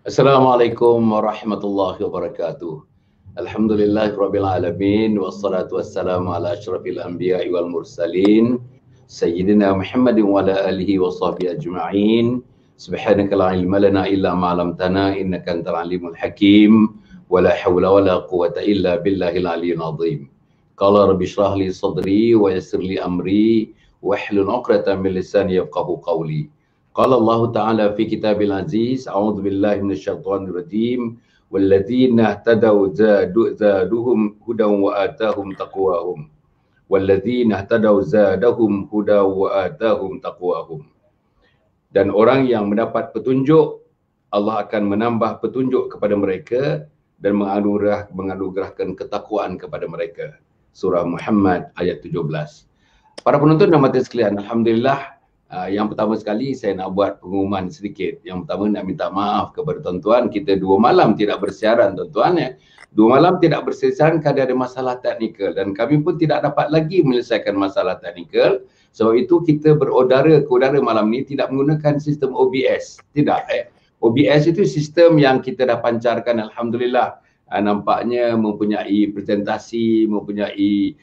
Assalamualaikum warahmatullahi wabarakatuh. Alhamdulillahirabbil alamin wassalatu wassalamu ala asyrafil anbiya'i wal mursalin sayyidina Muhammadin wa ala alihi washabbihi ajma'in. Subhanaka la ilma lana illa ma 'allamtana innaka antal alimul hakim. Wala haula wala quwwata illa billahil aliyyil azim. Qala rabbi shrah li sadri wa yassir li amri wahlul 'uqdatam min lisani yafqahu qawli. Qala Allah Ta'ala fi kitabil aziz, a'udzu billahi minasyaitonir rajim, walladzina ihtadaw zaduhum hudan wa atahum taqwahum. Walladzina ihtadaw zadahum hudan wa atahum taqwahum. Dan orang yang mendapat petunjuk, Allah akan menambah petunjuk kepada mereka dan menganugerahkan ketakwaan kepada mereka. Surah Muhammad ayat 17. Para penonton dan mata sekalian, alhamdulillah. Yang pertama sekali saya nak buat pengumuman sedikit. Yang pertama nak minta maaf kepada tuan-tuan, kita 2 malam tidak bersiaran tuan-tuan ya. 2 malam tidak bersiaran kerana ada masalah teknikal dan kami pun tidak dapat lagi menyelesaikan masalah teknikal. Sebab itu kita berodara ke udara malam ni tidak menggunakan sistem OBS. Tidak OBS itu sistem yang kita dah pancarkan, alhamdulillah. Nampaknya mempunyai presentasi, mempunyai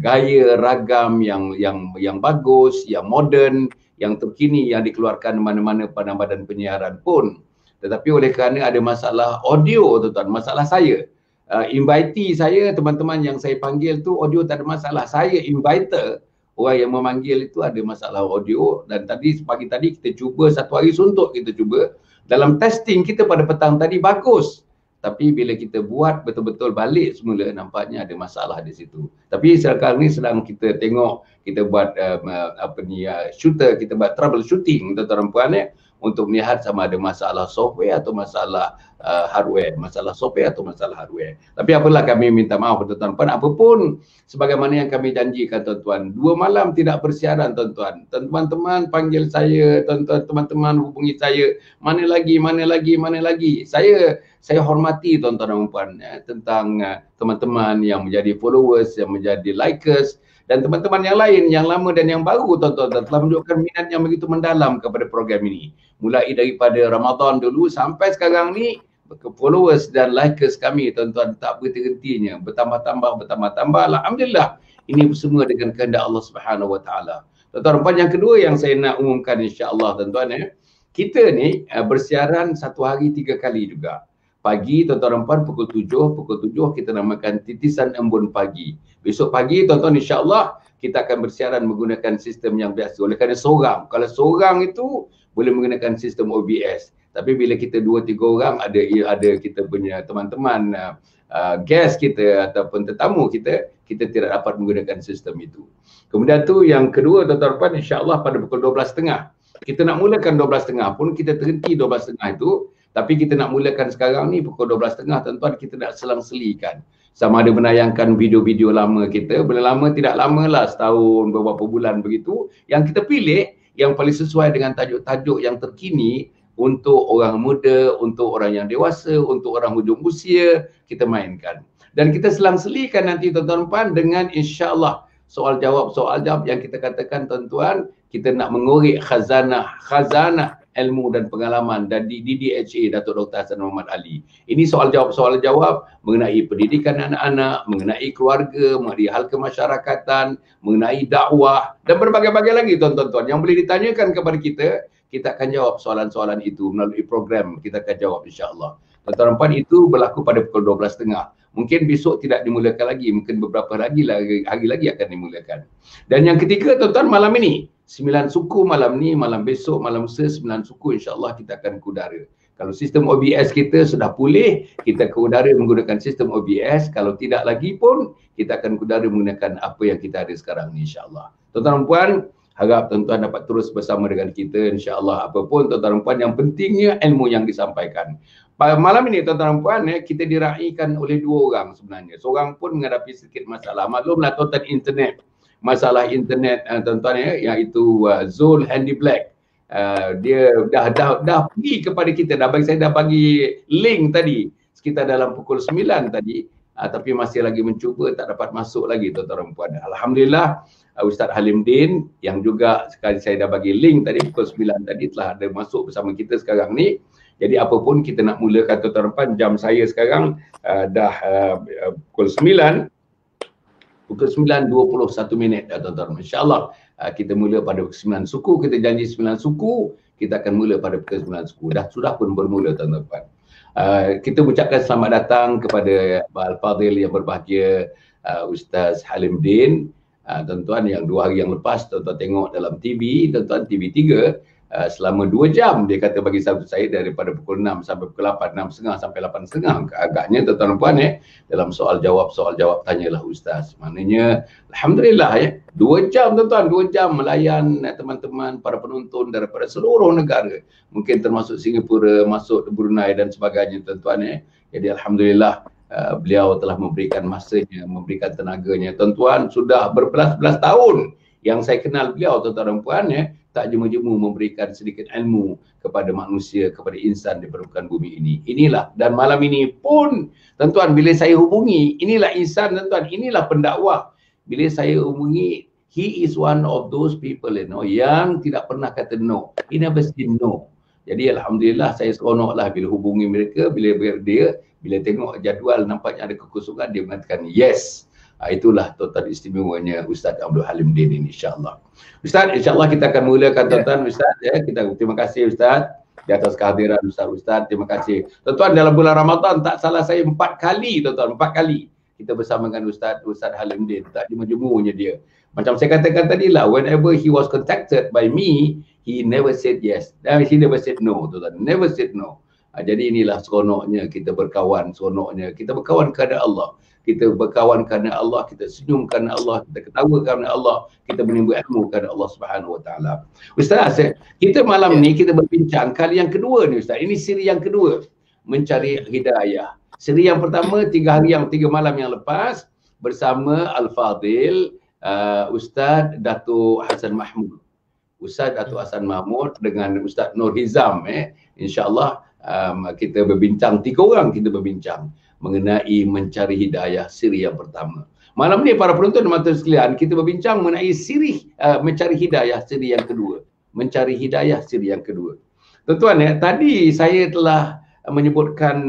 gaya ragam yang bagus, yang moden, yang terkini, yang dikeluarkan mana-mana pada badan penyiaran pun. Tetapi oleh kerana ada masalah audio tuan-tuan, masalah saya, invitee saya, teman-teman yang saya panggil tu audio tak ada masalah. Saya inviter, orang yang memanggil itu ada masalah audio. Dan tadi pagi tadi kita cuba, satu hari suntuk kita cuba. Dalam testing kita pada petang tadi bagus. Tapi bila kita buat betul-betul balik semula, nampaknya ada masalah di situ. Tapi sekarang ni sedang kita tengok, kita buat shooter, kita buat troubleshooting tuan-tuan puan untuk melihat sama ada masalah software atau masalah hardware, masalah software atau masalah hardware. Tapi apalah, kami minta maaf tuan-tuan puan. Apapun sebagaimana yang kami janjikan tuan-tuan, 2 malam tidak bersiaran tuan-tuan. Teman-teman panggil saya, teman-teman hubungi saya, mana lagi. Saya hormati tuan-tuan dan puan tentang teman-teman yang menjadi followers, yang menjadi likers dan teman-teman yang lain yang lama dan yang baru tuan-tuan telah menunjukkan minat yang begitu mendalam kepada program ini. Mulai daripada Ramadan dulu sampai sekarang ni, followers dan likers kami tuan-tuan tak berhenti-hentinya, bertambah-tambah. Alhamdulillah, ini semua dengan kehendak Allah Subhanahu Wa Taala. Tuan-tuan dan puan, yang kedua yang saya nak umumkan insya-Allah tuan-tuan kita ni bersiaran satu hari 3 kali juga. Pagi tuan-tuan dan puan pukul 7 kita namakan titisan embun pagi. Besok pagi tuan-tuan insya-Allah kita akan bersiaran menggunakan sistem yang biasa. Oleh kerana seorang, kalau seorang itu boleh menggunakan sistem OBS. Tapi bila kita 2-3 orang, ada kita punya teman-teman guest kita ataupun tetamu kita tidak dapat menggunakan sistem itu. Kemudian tu yang kedua tuan-tuan dan puan, insya-Allah pada pukul 12.30. Kita nak mulakan 12.30 pun kita terhenti 12.30 itu. Tapi kita nak mulakan sekarang ni pukul 12.30 tuan-tuan, kita nak selang-selikan. Sama ada menayangkan video-video lama kita, bila lama tidak lama lah, setahun, beberapa bulan begitu. Yang kita pilih yang paling sesuai dengan tajuk-tajuk yang terkini untuk orang muda, untuk orang yang dewasa, untuk orang hujung usia, kita mainkan. Dan kita selang-selikan nanti tuan-tuan puan dengan insya-Allah soal jawab yang kita katakan tuan-tuan, kita nak mengorek khazanah ilmu dan pengalaman dan di DDHA Datuk Dr. Hassan Muhammad Ali. Ini soal jawab mengenai pendidikan anak-anak, mengenai keluarga, mengenai hal kemasyarakatan, mengenai dakwah dan berbagai-bagai lagi tuan-tuan yang boleh ditanyakan kepada kita akan jawab soalan-soalan itu melalui program, kita akan jawab insya-Allah. Tuan-tuan dan puan, itu berlaku pada pukul 12.30. Mungkin besok tidak dimulakan lagi, mungkin beberapa hari lagi akan dimulakan. Dan yang ketiga tuan-tuan, malam ini 9 suku malam ni, malam besok, malam lusa 9 suku insya-Allah kita akan ke udara. Kalau sistem OBS kita sudah pulih, kita ke udara menggunakan sistem OBS. Kalau tidak lagi pun, kita akan ke udara menggunakan apa yang kita ada sekarang ni insya-Allah. Tuan-tuan dan puan, harap tuan-tuan dapat terus bersama dengan kita insya-Allah. Apapun tuan-tuan dan puan, yang pentingnya ilmu yang disampaikan. Malam ini tuan-tuan dan puan, kita diraikan oleh 2 orang sebenarnya. Seorang pun menghadapi sedikit masalah. Maklumlah tuan-tuan, masalah internet tuan-tuan iaitu Zul Handy Black. Dia dah pergi kepada kita, saya dah bagi link tadi sekitar dalam pukul 9 tadi, tapi masih lagi mencuba, tak dapat masuk lagi tuan-tuan dan puan. Alhamdulillah Ustaz Halim Din yang juga sekali saya dah bagi link tadi pukul 9 tadi telah ada masuk bersama kita sekarang ni. Jadi apapun kita nak mulakan tuan-tuan, jam saya sekarang dah pukul 9, pukul 9:21 tuan-tuan. InsyaAllah kita mula pada pukul 9 suku, kita janji 9 suku, kita akan mula pada pukul 9 suku. Sudah pun bermula tuan-tuan. Kita ucapkan selamat datang kepada Al-Fadhil yang berbahagia, Ustaz Halimudin. Tuan-tuan, yang 2 hari yang lepas tuan-tuan tengok dalam TV, tuan-tuan, TV3, selama 2 jam dia kata bagi saya daripada pukul 6 sampai pukul 8, 6.30 sampai 8.30 agaknya tuan-tuan puan dalam soal jawab tanyalah Ustaz. Maknanya alhamdulillah 2 jam tuan-tuan, 2 jam melayan teman-teman para penonton daripada seluruh negara, mungkin termasuk Singapura, masuk Brunei dan sebagainya tuan-tuan. Jadi alhamdulillah beliau telah memberikan masanya, memberikan tenaganya. Tuan-tuan, sudah berbelas-belas tahun yang saya kenal beliau tuan-tuan dan puan, tak jemu-jemu memberikan sedikit ilmu kepada manusia, kepada insan di permukaan bumi ini. Inilah, dan malam ini pun tuan-tuan, bila saya hubungi, inilah insan tuan-tuan, inilah pendakwah. Bila saya hubungi, he is one of those people yang tidak pernah kata no. He never said no. Jadi alhamdulillah saya seronoklah bila hubungi mereka, bila tengok jadual nampaknya ada kekosongan, dia mengatakan yes. Itulah total istimewanya Ustaz Abdul Halimudin ini, insyaAllah. Ustaz, insyaAllah kita akan mulakan tuan-tuan. Ustaz, kita terima kasih Ustaz di atas kehadiran Ustaz. Terima kasih. Tuan-tuan, dalam bulan Ramadan tak salah saya 4 kali tuan-tuan, 4 kali kita bersama dengan Ustaz Halimudin. Tak jemu-jemunya dia. Macam saya katakan tadi lah, whenever he was contacted by me, he never said yes. He never said no tuan-tuan. Never said no. Jadi inilah seronoknya kita berkawan, seronoknya kita berkawan kerana Allah. Kita berkawan kerana Allah, kita senyum kerana Allah, kita ketawa kerana Allah, kita menimba ilmu kerana Allah Subhanahu Wa Taala. Ustaz, kita malam ni kita berbincang kali yang kedua ni Ustaz. Ini siri yang kedua, mencari hidayah. Siri yang pertama 3 malam yang lepas bersama Al-Fadhil Ustaz Datuk Hassan Mahmud. Ustaz Datuk Hassan Mahmud dengan Ustaz Nur Hizam. InsyaAllah kita berbincang, 3 orang kita berbincang mengenai mencari hidayah, siri yang pertama. Malam ni para penonton dan mata sekalian, kita berbincang mengenai siri mencari hidayah, siri yang kedua. Mencari hidayah, siri yang kedua. Tuan-tuan, tadi saya telah menyebutkan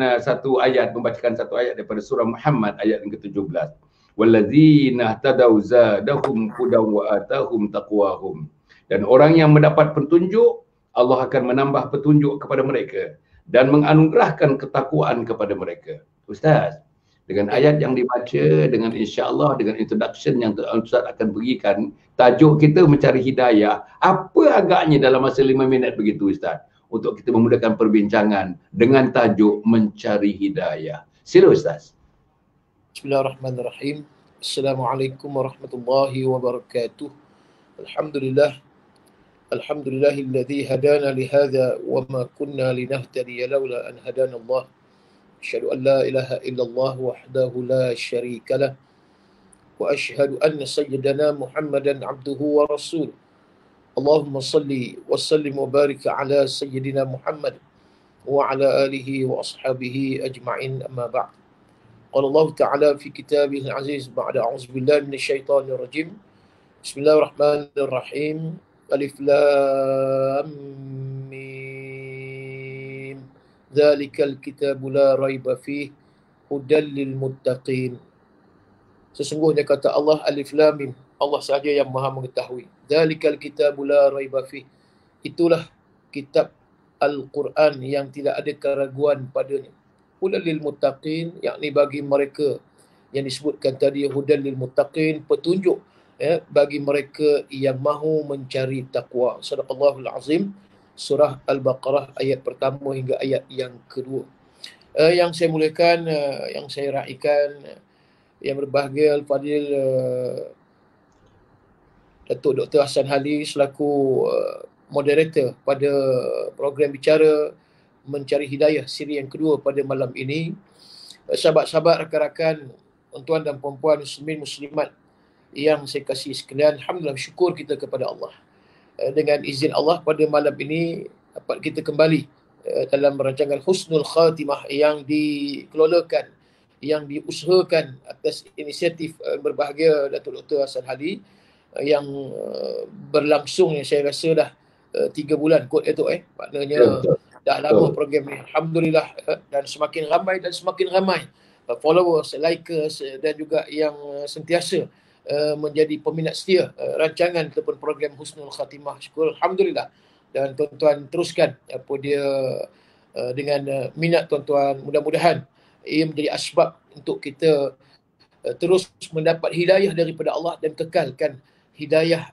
membacakan satu ayat daripada surah Muhammad ayat yang ke-17. Wallazina tadau zadahum hudan wa atahum taqwahum. Dan orang yang mendapat petunjuk, Allah akan menambah petunjuk kepada mereka dan menganugerahkan ketakwaan kepada mereka. Ustaz, dengan ayat yang dibaca, dengan insya-Allah, dengan introduction yang Ustaz akan berikan, tajuk kita mencari hidayah. Apa agaknya dalam masa 5 minit begitu Ustaz, untuk kita memudahkan perbincangan dengan tajuk mencari hidayah. Sila Ustaz. Bismillahirrahmanirrahim. Assalamualaikum warahmatullahi wabarakatuh. Alhamdulillah. Alhamdulillahilladzi hadana lihadza wa ma kunna linahtadiya laula an hadana Allah. Asyhadu an la ilaha illallah wahdahu la syarika lah. Wa asyhadu anna sayyidana Muhammadan abduhu wa rasuluh. Allahumma salli wa sallim wa barik ala sayyidina Muhammad wa ala alihi wa ashabihi ajma'in, amma ba'd. Qala Allah Ta'ala fi kitabihil aziz ba'da a'udzu billahi minasyaitonir rajim. Bismillahirrahmanirrahim. Alif Lam Mim. Dzalikal kitabu la raiba fihi hudal lil muttaqin. Sesungguhnya kata Allah, Alif Lam Mim, Allah sahaja yang Maha mengetahui. Dzalikal kitabu la raiba fihi, itulah kitab Al-Quran yang tidak ada keraguan padanya. Hudal lil muttaqin, yakni bagi mereka yang disebutkan tadi, hudal lil muttaqin, petunjuk bagi mereka yang mahu mencari takwa. Sadaqallahul azim. Surah Al-Baqarah ayat pertama hingga ayat yang kedua. Yang saya muliakan, yang saya raikan, yang berbahagia Al-Fadhil Datuk Dr. Hassan Ali selaku moderator pada program bicara mencari hidayah siri yang kedua pada malam ini. Sahabat-sahabat, rakan-rakan, tuan dan puan-puan, muslimin muslimat yang saya kasih sekalian, alhamdulillah, syukur kita kepada Allah. Dengan izin Allah, pada malam ini dapat kita kembali dalam rancangan Husnul Khatimah yang dikelolakan, yang diusahakan atas inisiatif berbahagia Datuk Dr. Hassan Ali, yang berlangsung, yang saya rasa dah 3 bulan kot itu, maknanya Dah lama program ni. Alhamdulillah, dan semakin ramai followers, likers dan juga yang sentiasa menjadi peminat setia rancangan ataupun program Husnul Khatimah. Syukur Alhamdulillah. Dan tuan-tuan teruskan apa dia dengan minat tuan-tuan. Mudah-mudahan ia menjadi asbab untuk kita terus mendapat hidayah daripada Allah dan kekalkan hidayah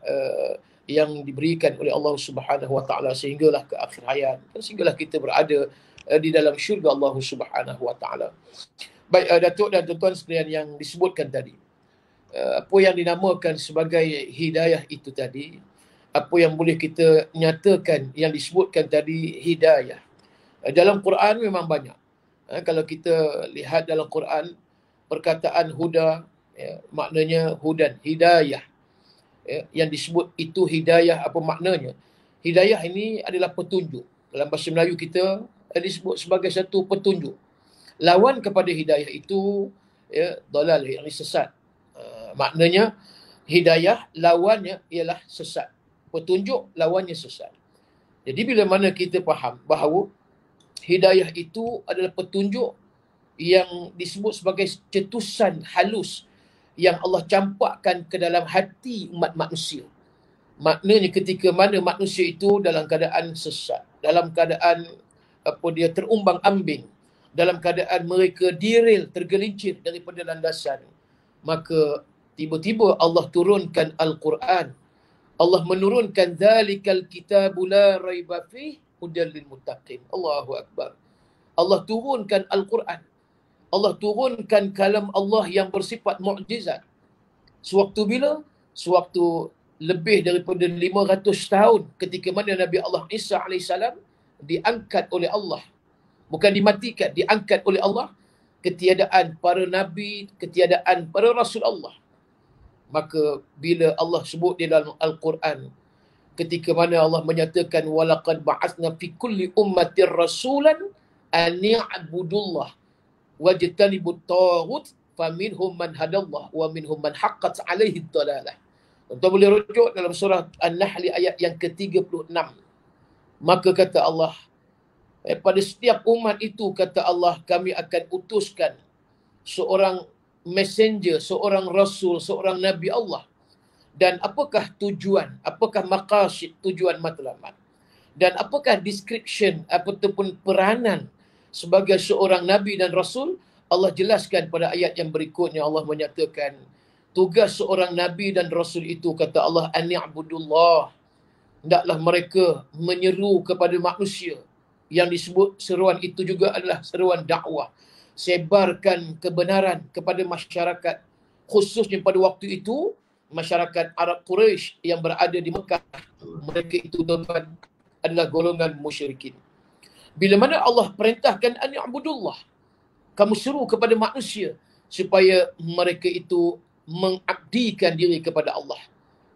yang diberikan oleh Allah Subhanahu Wa Taala sehinggalah ke akhir hayat dan sehinggalah kita berada di dalam syurga Allah Subhanahu Wa Taala. Baik Datuk dan tuan-tuan sekalian yang disebutkan tadi, apa yang dinamakan sebagai hidayah itu tadi, apa yang boleh kita nyatakan yang disebutkan tadi hidayah. Dalam Quran memang banyak. Kalau kita lihat dalam Quran, perkataan huda, maknanya hudan, hidayah. Yang disebut itu hidayah, apa maknanya? Hidayah ini adalah petunjuk. Dalam bahasa Melayu kita disebut sebagai satu petunjuk. Lawan kepada hidayah itu dalal, yang sesat. Maknanya hidayah lawannya ialah sesat. Petunjuk lawannya sesat. Jadi bila mana kita faham bahawa hidayah itu adalah petunjuk yang disebut sebagai cetusan halus yang Allah campakkan ke dalam hati umat manusia. Maknanya ketika mana manusia itu dalam keadaan sesat, dalam keadaan dia terumbang-ambing, dalam keadaan mereka derail, tergelincir daripada landasan, maka tiba-tiba Allah turunkan Al-Quran. Allah menurunkan zalikal kitabu la raiba fih hudal lil muttaqin. Allahu akbar. Allah turunkan Al-Quran. Allah turunkan kalam Allah yang bersifat mukjizat. Sewaktu bila? Sewaktu lebih daripada 500 tahun ketika mana Nabi Allah Isa AS diangkat oleh Allah. Bukan dimatikan, diangkat oleh Allah. Ketiadaan para Nabi, ketiadaan para Rasul Allah. Maka bila Allah sebut di dalam Al-Quran, ketika mana Allah menyatakan walaqad ba'atsna fi kulli ummatir rasulan an ya'budullah wajtanibut taghut faminhum man hadallah wa minhum man haqqat alaihi dhalalah. Tuan boleh rujuk dalam surah An-Nahl ayat yang ke-36. Maka kata Allah, pada setiap umat itu kata Allah, kami akan utuskan seorang messenger, seorang rasul, seorang nabi Allah. Dan apakah tujuan, apakah maqasid, tujuan matlamat, dan apakah description ataupun peranan sebagai seorang nabi dan rasul, Allah jelaskan pada ayat yang berikutnya. Allah menyatakan tugas seorang nabi dan rasul itu kata Allah an ya'budullah, hendaklah mereka menyeru kepada manusia. Yang disebut seruan itu juga adalah seruan dakwah, sebarkan kebenaran kepada masyarakat, khususnya pada waktu itu masyarakat Arab Quraisy yang berada di Mekah. Mereka itu tuan-tuan adalah golongan musyrikin. Bila mana Allah perintahkan an ya'budullah, kamu seru kepada manusia supaya mereka itu mengabdikan diri kepada Allah,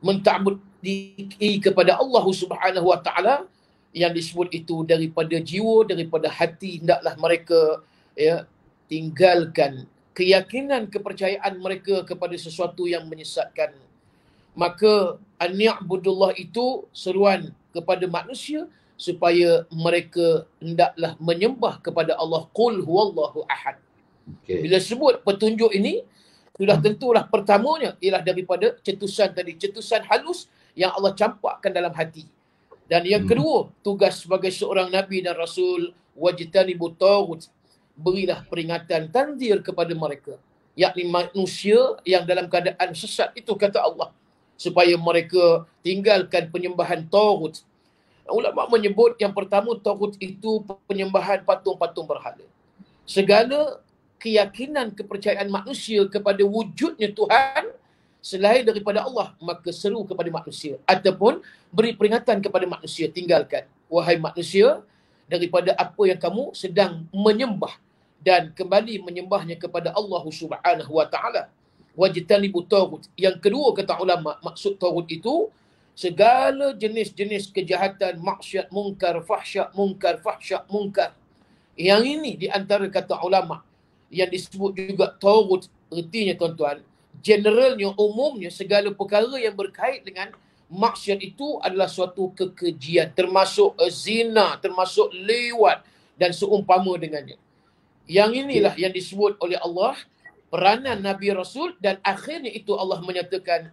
menta'budi kepada Allah Subhanahu Wa Taala. Yang disebut itu daripada jiwa, daripada hati, hendaklah mereka tinggalkan keyakinan, kepercayaan mereka kepada sesuatu yang menyesatkan. Maka an ya'budullah itu seruan kepada manusia supaya mereka hendaklah menyembah kepada Allah. Qul huwallahu ahad. Bila sebut petunjuk ini, sudah tentulah pertamanya ialah daripada cetusan tadi, cetusan halus yang Allah campakkan dalam hati. Dan yang kedua, tugas sebagai seorang nabi dan rasul, wajtanibut taghut, berilah peringatan, tanzir kepada mereka, yakni manusia yang dalam keadaan sesat itu kata Allah, supaya mereka tinggalkan penyembahan taghut. Ulama menyebut yang pertama, taghut itu penyembahan patung-patung berhala. Segala keyakinan, kepercayaan manusia kepada wujudnya Tuhan selain daripada Allah, maka seru kepada manusia ataupun beri peringatan kepada manusia, tinggalkan wahai manusia daripada apa yang kamu sedang menyembah dan kembali menyembahnya kepada Allah Subhanahu Wa Taala. Wajtanibut taghut. Yang kedua kata ulama, maksud taghut itu segala jenis-jenis kejahatan, maksiat, mungkar, fahsyak, mungkar. Yang ini di antara kata ulama yang disebut juga taghut, ertinya tuan-tuan, generalnya, umumnya segala perkara yang berkait dengan maksiat itu adalah suatu kekejian, termasuk zina, termasuk lewat dan seumpama dengannya. Yang inilah yang disebut oleh Allah peranan Nabi Rasul, dan akhirnya itu Allah menyatakan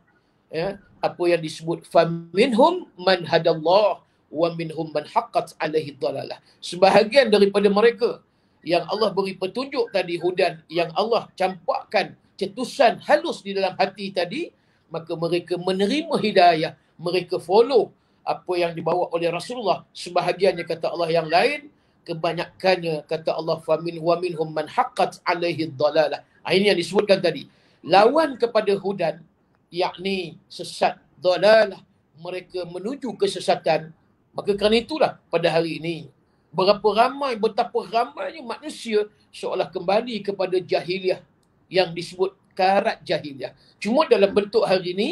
apa yang disebut faminhum man hadallah wa minhum man haqqat alaihi dhalalah. Sebahagian daripada mereka yang Allah beri petunjuk tadi, hudan, yang Allah campakkan cetusan halus di dalam hati tadi, maka mereka menerima hidayah, mereka follow apa yang dibawa oleh Rasulullah. Sebahagiannya kata Allah yang lain, kebanyakannya kata Allah famin wa minhum man haqqat alaihi dhalalah. Ini yang disebutkan tadi. Lawan kepada hudan, yakni sesat, dhalalah, mereka menuju kesesatan. Maka kerana itulah pada hari ini betapa ramainya manusia seolah kembali kepada jahiliah, yang disebut karat jahiliah. Cuma dalam bentuk hari ini,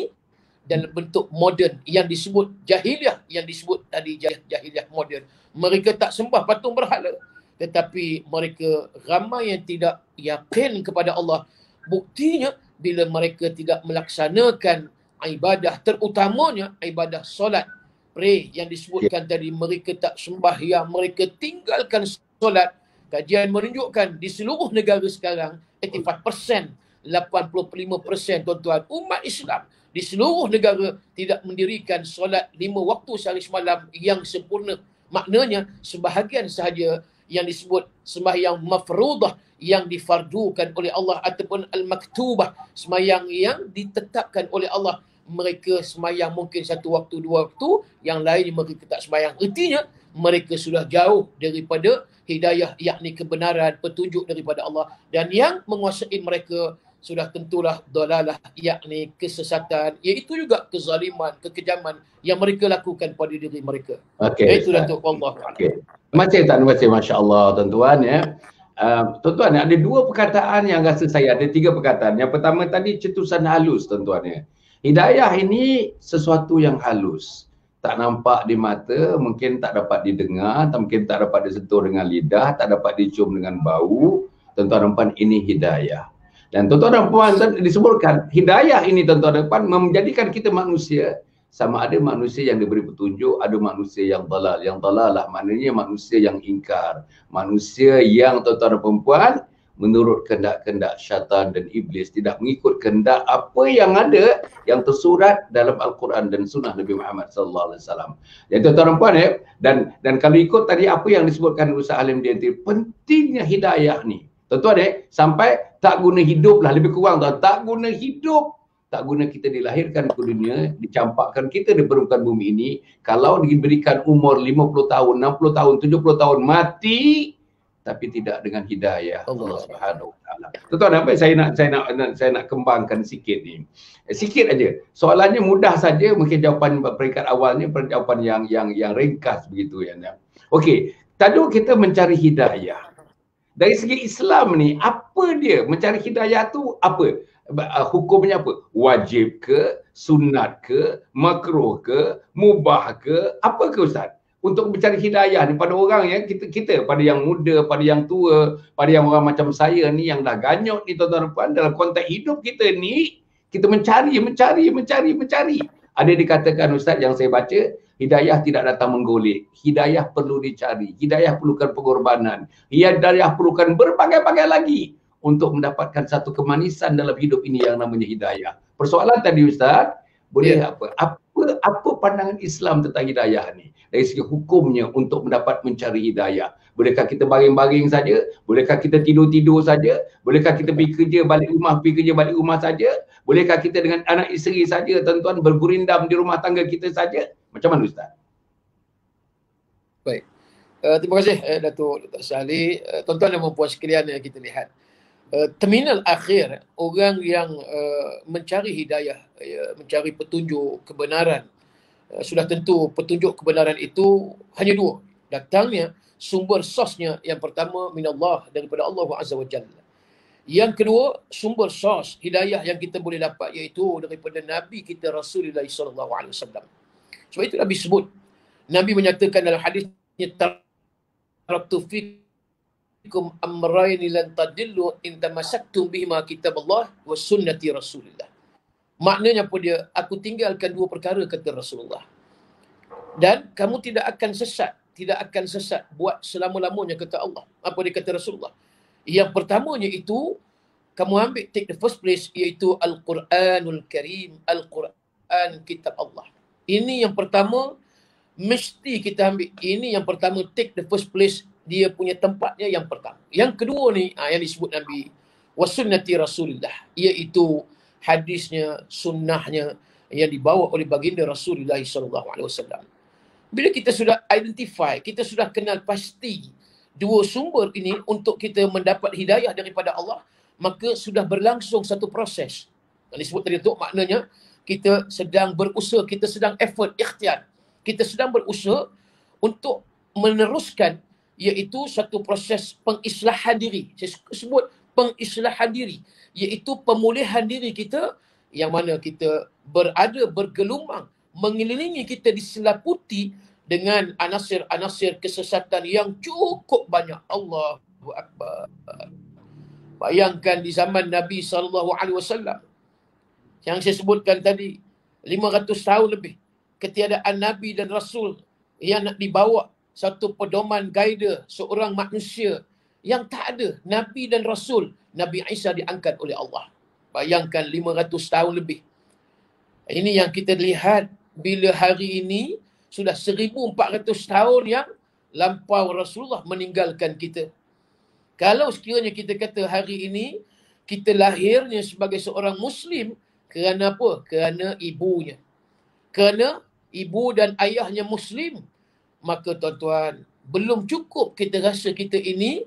dalam bentuk moden, yang disebut jahiliah, yang disebut tadi jahiliah moden. Mereka tak sembah patung berhala, tetapi mereka ramai yang tidak yakin kepada Allah. Buktinya bila mereka tidak melaksanakan ibadah, terutamanya ibadah solat, pray yang disebutkan tadi, mereka tak sembahyang, mereka tinggalkan solat. Kajian menunjukkan di seluruh negara sekarang 84%, 85% tuan-tuan, umat Islam di seluruh negara tidak mendirikan solat 5 waktu sehari semalam yang sempurna. Maknanya sebahagian sahaja yang disebut sembahyang mafruḍah, yang difardukan oleh Allah, ataupun al-maktubah, sembahyang yang ditetapkan oleh Allah. Mereka sembahyang mungkin 1 waktu, 2 waktu, yang lain mereka tak sembahyang. Artinya mereka sudah jauh daripada hidayah, yakni kebenaran, petunjuk daripada Allah. Dan yang menguasai mereka sudah tentulah dalalah, yakni kesesatan, iaitu juga kezaliman, kekejaman yang mereka lakukan pada diri mereka. Okey, Itu Datuk Allah. Okey. Terima kasih, masya-Allah tuan-tuan ya. Tuan-tuan, ada 2 perkataan yang rasa saya, ada 3 perkataan. Yang pertama tadi cetusan halus tuan-tuan ya. Hidayah ini sesuatu yang halus. Tak nampak di mata, mungkin tak dapat didengar, mungkin tak dapat disentuh dengan lidah, tak dapat dicium dengan bau. Tuan-tuan dan puan, ini hidayah. Dan tuan-tuan dan puan disebutkan hidayah ini tuan-tuan dan puan menjadikan kita manusia. Sama ada manusia yang diberi petunjuk, ada manusia yang dalal. Yang dalalah maknanya manusia yang ingkar. Manusia yang tuan-tuan dan perempuan menurut kehendak-kehendak syaitan dan iblis, tidak mengikut kehendak apa yang ada, yang tersurat dalam Al-Quran dan sunnah Nabi Muhammad sallallahu alaihi wasallam. Jadi tuan-tuan dan puan ya, dan kalau ikut tadi apa yang disebutkan Ustaz Alim dia, pentingnya hidayah ni. Tuan-tuan ya, sampai tak guna hidup lah, lebih kurang tuan, tak guna hidup, tak guna kita dilahirkan ke dunia, dicampakkan kita di permukaan bumi ini, kalau diberikan umur 50 tahun, 60 tahun, 70 tahun, mati, tapi tidak dengan hidayah Allah Subhanahu Wa Taala. Tuan-tuan, apa saya nak kembangkan sikit ni. Sikit aja. Soalannya mudah saja, mungkin jawapan peringkat awalnya jawapan yang ringkas begitu ya. Okey, tadi kita mencari hidayah. Dari segi Islam ni, apa dia? Mencari hidayah tu apa? Hukumnya apa? Wajib ke, sunat ke, makruh ke, mubah ke, apa ke Ustaz? Untuk mencari hidayah ni pada orang ya, kita pada yang muda, pada yang tua, pada yang orang macam saya ni yang dah ganyot ni tuan-tuan dan puan, dalam konteks hidup kita ni, kita mencari. Ada dikatakan Ustaz yang saya baca, hidayah tidak datang menggolek. Hidayah perlu dicari. Hidayah perlukan pengorbanan. Hidayah perlukan berbagai-bagai lagi untuk mendapatkan satu kemanisan dalam hidup ini yang namanya hidayah. Persoalan tadi Ustaz, boleh apa pandangan Islam tentang hidayah ni? Dari segi hukumnya untuk mencari hidayah. Bolehkah kita baring-baring saja? Bolehkah kita tidur-tidur saja? Bolehkah kita pergi kerja balik rumah saja? Bolehkah kita dengan anak isteri saja, tuan-tuan, bergurindam di rumah tangga kita saja? Macam mana Ustaz? Baik. Terima kasih Datuk Salih. Tuan-tuan dan puan sekalian yang kita lihat. Terminal akhir orang yang mencari hidayah, mencari petunjuk kebenaran, sudah tentu petunjuk kebenaran itu hanya 2. Datangnya sumber sosnya, yang pertama minallah, daripada Allah Azza wa Jalla. Yang kedua, sumber sos hidayah yang kita boleh dapat iaitu daripada Nabi kita Rasulullah sallallahu alaihi wasallam. Sebab itu Nabi sebut, Nabi menyatakan dalam hadisnya, taraktu fikum amrayn lan tadillu in tamassaktum bihima kitaballah wa sunnati Rasulillah. Maknanya apa dia? Aku tinggalkan dua perkara, kata Rasulullah. Dan kamu tidak akan sesat. Tidak akan sesat buat selama-lamanya, kata Allah. Apa dia kata Rasulullah? Yang pertamanya itu, kamu ambil take the first place, iaitu Al-Quranul Karim. Al-Quran, kitab Allah. Ini yang pertama, mesti kita ambil. Ini yang pertama, take the first place. Dia punya tempatnya yang pertama. Yang kedua ni, yang disebut Nabi, wasunnati Rasulullah, iaitu hadisnya, sunnahnya yang dibawa oleh baginda Rasulullah SAW. Bila kita sudah identify, kita sudah kenal pasti dua sumber ini untuk kita mendapat hidayah daripada Allah, maka sudah berlangsung satu proses. Yang disebut tadi tu, maknanya kita sedang berusaha, kita sedang effort, ikhtiar. Kita sedang berusaha untuk meneruskan, iaitu satu proses pengislahan diri. Saya sebut pengislahan diri, iaitu pemulihan diri kita, yang mana kita berada, bergelumang, mengelilingi kita, diselaputi dengan anasir-anasir kesesatan yang cukup banyak. Allahu Akbar. Bayangkan di zaman Nabi SAW, yang saya sebutkan tadi, 500 tahun lebih, ketiadaan Nabi dan Rasul yang nak dibawa satu pedoman guide seorang manusia yang tak ada Nabi dan Rasul. Nabi Isa diangkat oleh Allah. Bayangkan 500 tahun lebih. Ini yang kita lihat bila hari ini sudah 1400 tahun yang lampau Rasulullah meninggalkan kita. Kalau sekiranya kita kata hari ini kita lahirnya sebagai seorang Muslim, kerana apa? Kerana ibunya. Kerana ibu dan ayahnya Muslim. Maka tuan-tuan, belum cukup kita rasa kita ini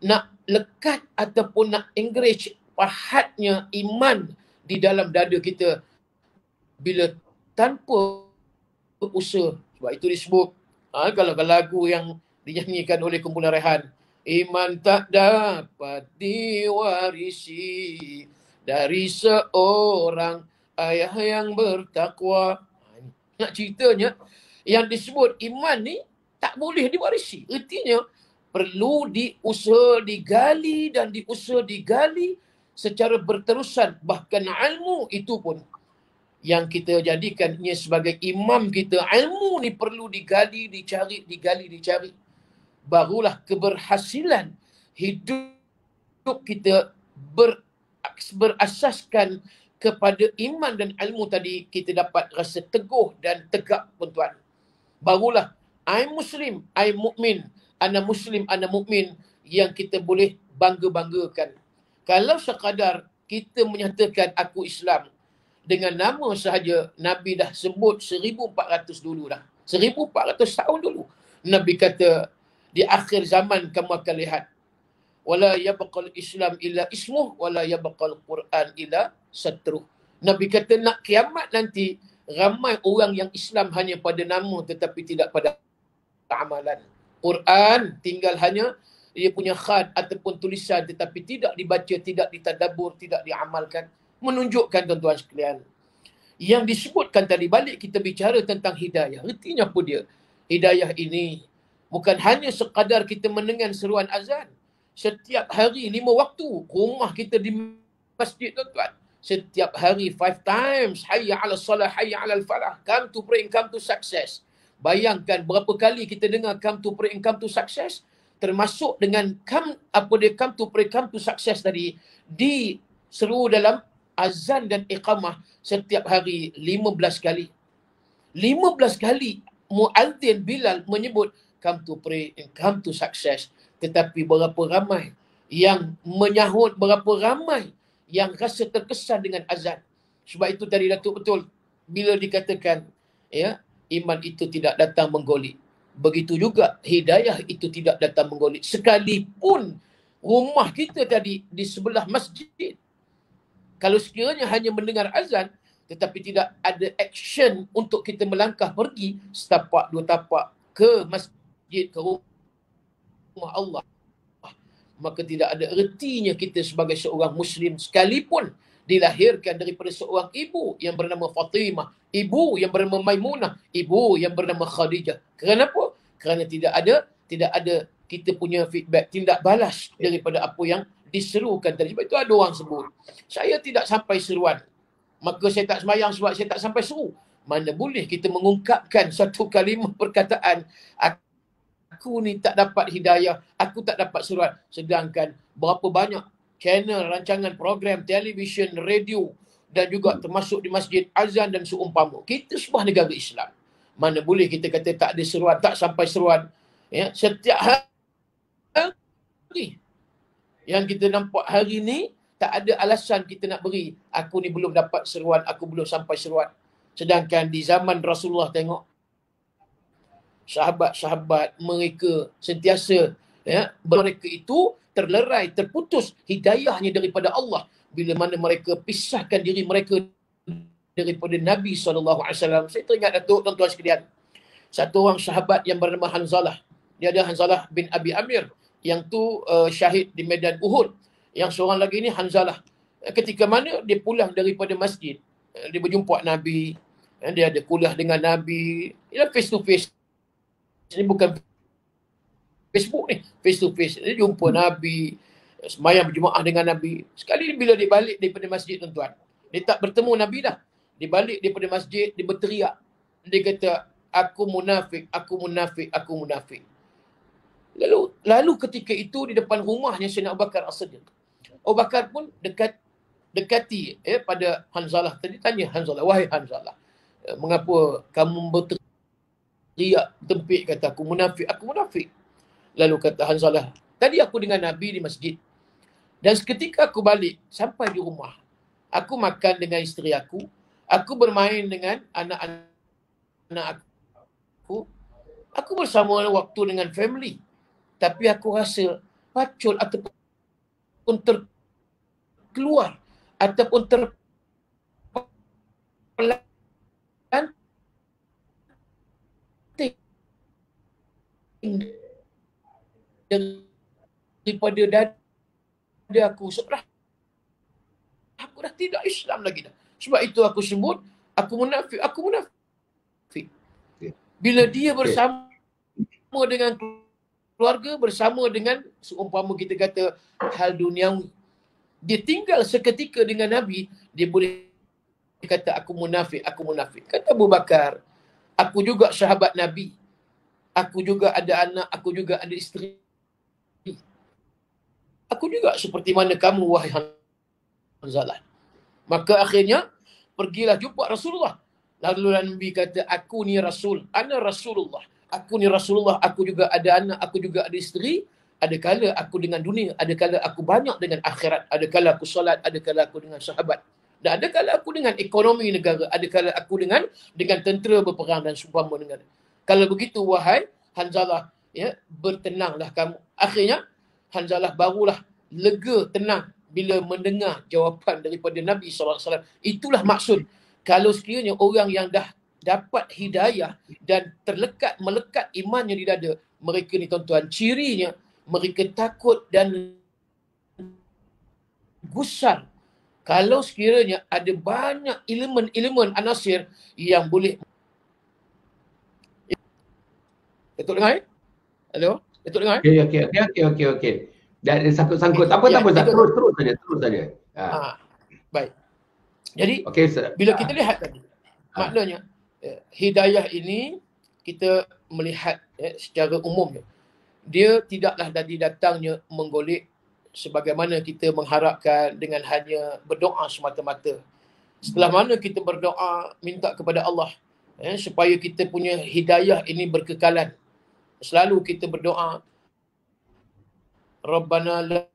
nak lekat ataupun nak encourage pahatnya iman di dalam dada kita bila tanpa usaha. Sebab itu disebut, kalau lagu yang dinyanyikan oleh kumpulan Rehan, iman tak dapat diwarisi dari seorang ayah yang bertakwa. Nak ceritanya, yang disebut iman ni tak boleh diwarisi. Artinya, perlu diusaha, digali dan diusaha, digali secara berterusan. Bahkan ilmu itu pun yang kita jadikannya sebagai imam kita. Ilmu ni perlu digali, dicari, digali, dicari. Barulah keberhasilan hidup kita berasaskan kepada iman dan ilmu tadi, kita dapat rasa teguh dan tegak, tuan-tuan. Barulah I'm Muslim, I'm mukmin, ana Muslim, ana mukmin, yang kita boleh bangga-banggakan. Kalau sekadar kita menyatakan aku Islam dengan nama sahaja, Nabi dah sebut 1400 dulu dah. 1400 tahun dulu. Nabi kata, di akhir zaman kamu akan lihat, wala yabqal Islam illa ismuh, wala yabqal Quran illa satruh. Nabi kata nak kiamat nanti, ramai orang yang Islam hanya pada nama tetapi tidak pada amalan. Quran tinggal hanya dia punya khat ataupun tulisan tetapi tidak dibaca, tidak ditadabbur, tidak diamalkan. Menunjukkan, tuan-tuan sekalian, yang disebutkan tadi, balik kita bicara tentang hidayah. Artinya apa dia? Hidayah ini bukan hanya sekadar kita mendengar seruan azan. Setiap hari 5 waktu, rumah kita di masjid, tuan-tuan. Setiap hari 5 times, hayya ala salah, hayya ala falah, come to pray and come to success. Bayangkan berapa kali kita dengar come to pray and come to success, termasuk dengan come to pray, come to success tadi, diseru dalam azan dan iqamah setiap hari 15 kali. 15 kali muadzin Bilal menyebut come to pray and come to success. Tetapi berapa ramai yang menyahut, berapa ramai yang rasa terkesan dengan azan. Sebab itu tadi Datuk betul, bila dikatakan iman itu tidak datang menggolik, begitu juga hidayah itu tidak datang menggolik. Sekalipun rumah kita tadi di sebelah masjid, kalau sekiranya hanya mendengar azan tetapi tidak ada action untuk kita melangkah pergi setapak dua tapak ke masjid, ke rumah Allah, maka tidak ada ertinya kita sebagai seorang Muslim, sekalipun dilahirkan daripada seorang ibu yang bernama Fatimah, ibu yang bernama Maimunah, ibu yang bernama Khadijah. Kenapa? Kerana tidak ada kita punya feedback, tindak balas daripada apa yang diserukan tadi. Sebab itu ada orang sebut, saya tidak sampai seruan. maka saya tak sembahyang sebab saya tak sampai seru. Mana boleh kita mengungkapkan satu kalimah perkataan, aku ni tak dapat hidayah, aku tak dapat seruan. Sedangkan berapa banyak channel, rancangan program, televisyen, radio dan juga termasuk di masjid, azan dan seumpama. Kita sebuah negara Islam. Mana boleh kita kata tak ada seruan, tak sampai seruan. Ya, setiap hari yang kita nampak hari ni, tak ada alasan kita nak beri. Aku ni belum dapat seruan, aku belum sampai seruan. Sedangkan di zaman Rasulullah tengok, sahabat-sahabat mereka sentiasa, ya, mereka itu terlerai, terputus hidayahnya daripada Allah bila mana mereka pisahkan diri mereka daripada Nabi SAW. Saya teringat Datuk, tuan-tuan sekalian, satu orang sahabat yang bernama Hanzalah. Dia ada Hanzalah bin Abi Amir yang tu syahid di medan Uhud. Yang seorang lagi ni Hanzalah. Ketika mana dia pulang daripada masjid, dia berjumpa Nabi, dia ada kuliah dengan Nabi, dia face to face. Ini bukan Facebook ni, face to face. Dia jumpa Nabi, sembahyang berjemaah dengan Nabi. Sekali bila dia balik daripada masjid, tuan-tuan, dia tak bertemu Nabi dah. Dia balik daripada masjid, dia berteriak. Dia kata, aku munafik, aku munafik, aku munafik. Lalu ketika itu di depan rumahnya Sayyidina Abu Bakar As-Siddiq, Abu Bakar pun dekati pada Hanzalah tadi, tanya Hanzalah, wahai Hanzalah, mengapa kamu berteriak tempik kata aku munafik, aku munafik? Lalu kata Hanzalah, tadi aku dengan Nabi di masjid, dan seketika aku balik sampai di rumah, aku makan dengan isteri aku bermain dengan anak-anak aku bersama waktu dengan family, tapi aku rasa pacul ataupun terkeluar ataupun terpelanting daripada dada aku. Sebelah aku dah tidak Islam lagi dah. Sebab itu aku sebut aku munafik, aku munafik. Bila dia bersama dengan keluarga, bersama dengan seumpama kita kata hal duniawi, dia tinggal seketika dengan Nabi, dia boleh kata aku munafik, aku munafik. Kata Abu Bakar, aku juga sahabat Nabi, aku juga ada anak, aku juga ada isteri, aku juga seperti mana kamu wahai Hanzalah. Maka akhirnya pergilah jumpa Rasulullah. Lalu Nabi kata, aku ni Rasul, ana Rasulullah. Aku ni Rasulullah, aku juga ada anak, aku juga ada isteri. Ada kala aku dengan dunia, ada kala aku banyak dengan akhirat, ada kala aku solat, ada kala aku dengan sahabat, dan ada kala aku dengan ekonomi negara, ada kala aku dengan tentera berperang dan seumpama dengan. Kalau begitu wahai Hanzalah, ya, bertenanglah kamu. Akhirnya Hanzalah barulah lega, tenang bila mendengar jawapan daripada Nabi SAW. Itulah maksud, kalau sekiranya orang yang dah dapat hidayah dan melekat imannya di dada, mereka ni tuan-tuan, cirinya mereka takut dan gusar kalau sekiranya ada banyak elemen-elemen anasir yang boleh. Betul dengar? Hello? Betul dengar? Okey. Dan sangkut-sangkut. Tak apa. Terus saja. Baik. Jadi, bila kita lihat tadi, maknanya hidayah ini kita melihat secara umumnya, dia tidaklah dari datangnya menggolek sebagaimana kita mengharapkan dengan hanya berdoa semata-mata. Setelah mana kita berdoa, minta kepada Allah supaya kita punya hidayah ini berkekalan. Selalu kita berdoa, Rabbana la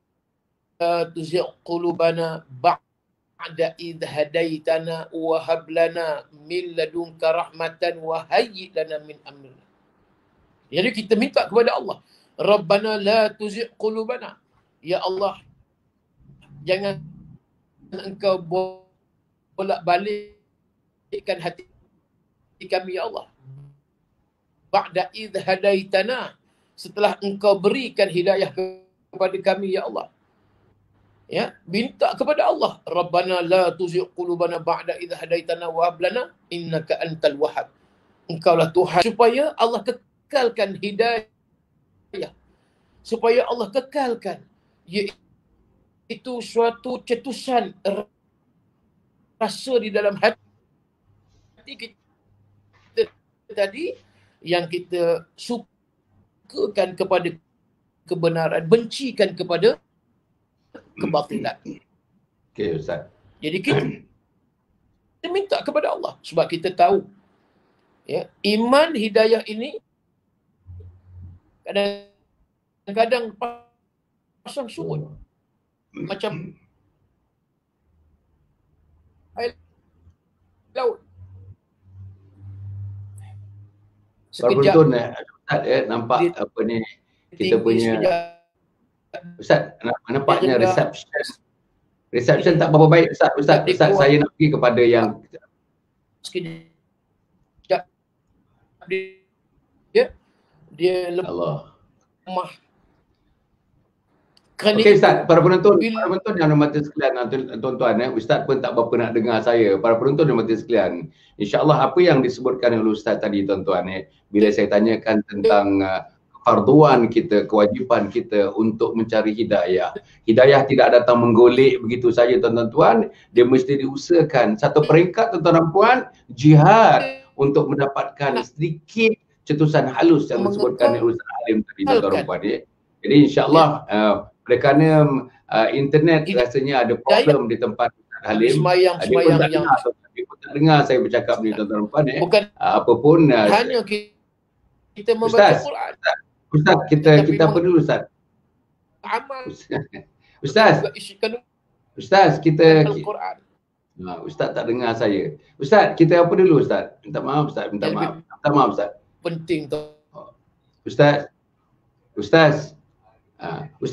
tuzigh qulubana ba'da idh hadaitana wa hab lana min ladunka rahmatan wa hayyi lana min amrina. Jadi kita minta kepada Allah, Rabbana la tuzigh qulubana. Ya Allah, jangan engkau bolak-balikkan hati kami, ya Allah. Ba'da idh hadaitana, setelah engkau berikan hidayah kepada kami, ya Allah. Ya, minta kepada Allah, Rabbana la tuzigh qulubana ba'da idh hadaitana wa hab lana innaka antal wahhab. Engkaulah Tuhan, supaya Allah kekalkan hidayah, supaya Allah kekalkan, iaitu suatu cetusan rasa di dalam hati kita tadi yang kita sukakan kepada kebenaran, bencikan kepada kebatilan. Okey Ustaz. Jadi kita minta kepada Allah sebab kita tahu ya, iman hidayah ini kadang-kadang pasang surut macam air laut. Sekejap Ustaz nampak dia apa ni kita tinggi, punya sekejap Ustaz nampaknya dia rendah. reception tak berapa baik Ustaz saya nak pergi kepada yang sekejap dia Allah. lemah. Kerana Okey Ustaz, itu, para penonton bila- yang hormati sekalian, tuan-tuan Ustaz pun tak berapa nak dengar saya. Para penonton yang hormati sekalian, insya-Allah apa yang disebutkan oleh Ustaz tadi tuan-tuan bila saya tanyakan tentang kefarduan kita, kewajipan kita untuk mencari hidayah. Hidayah tidak datang menggolek begitu saja tuan-tuan, dia mesti diusahakan. Satu peringkat tuan-tuan dan puan, jihad untuk mendapatkan sedikit cetusan halus yang disebutkan oleh Ustaz Halim tadi tuan-tuan dan puan. Jadi insya-Allah oleh kerana internet rasanya ada problem di tempat Ustaz Halim, semayang yang dia pun tak dengar saya bercakap ni tuan-tuan dan puan bukan apa pun hanya kita membaca Ustaz, Quran. Ustaz kita apa dulu Ustaz? Amal Ustaz kita Al-Quran. Ustaz tak dengar saya. Ustaz kita apa dulu Ustaz? Minta maaf Ustaz, minta maaf Ustaz. Penting tu. Ustaz Ustaz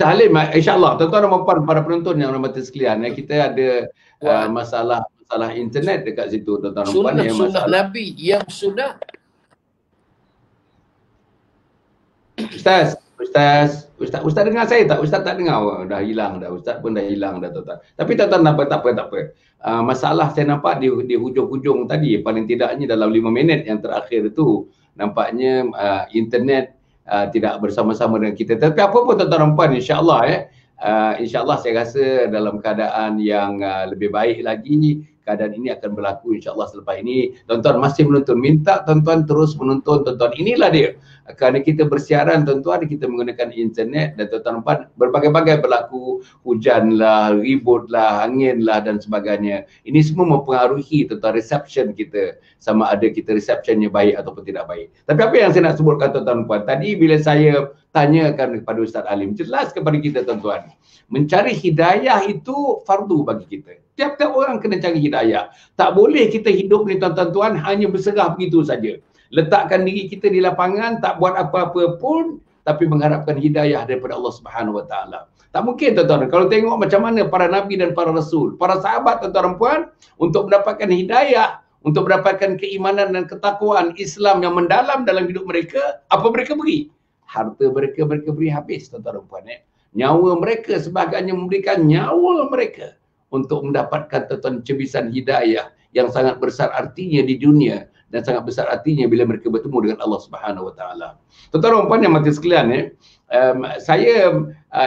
Halim, insya-Allah tuan-tuan dan puan para penonton yang hormati sekalian, kita ada masalah internet dekat situ tuan-tuan dan puan, Sunnah Nabi yang sunnah. Ustaz dengar saya tak? Ustaz tak dengar. Dah hilang dah. Ustaz pun dah hilang dah tuan-tuan. Tapi tuan-tuan tak apa. Masalah saya nampak di hujung-hujung tadi, paling tidaknya dalam 5 minit yang terakhir itu nampaknya internet tidak bersama-sama dengan kita. Tapi apa pun tuan-tuan dan puan, insya-Allah insya-Allah saya rasa dalam keadaan yang lebih baik lagi. Keadaan ini akan berlaku insya-Allah selepas ini. Tuan-tuan masih menonton, minta tuan-tuan terus menonton tuan-tuan. Inilah dia. Kerana kita bersiaran tuan-tuan, kita menggunakan internet dan tuan-tuan berbagai-bagai berlaku, hujan lah, ribut lah, angin lah dan sebagainya. Ini semua mempengaruhi tuan-tuan reception kita, sama ada kita receptionnya baik ataupun tidak baik. Tapi apa yang saya nak sebutkan tuan-tuan puan, tadi bila saya tanyakan kepada Ustaz Halim, jelas kepada kita tuan-tuan, mencari hidayah itu fardu bagi kita. Tiap-tiap orang kena cari hidayah. Tak boleh kita hidup ni tuan-tuan hanya berserah begitu saja. Letakkan diri kita di lapangan, tak buat apa-apa pun, tapi mengharapkan hidayah daripada Allah Subhanahu Wa Taala. Tak mungkin tuan-tuan. Kalau tengok macam mana para nabi dan para rasul, para sahabat tuan-tuan dan puan, untuk mendapatkan hidayah, untuk mendapatkan keimanan dan ketakwaan Islam yang mendalam dalam hidup mereka, apa mereka beri? Harta mereka beri habis tuan-tuan dan puan. Nyawa mereka, sebagainya memberikan nyawa mereka untuk mendapatkan tuan-tuan cebisan hidayah yang sangat besar artinya di dunia dan sangat besar artinya bila mereka bertemu dengan Allah Subhanahu Wa Taala. Tuan-tuan dan puan yang mati sekalian, saya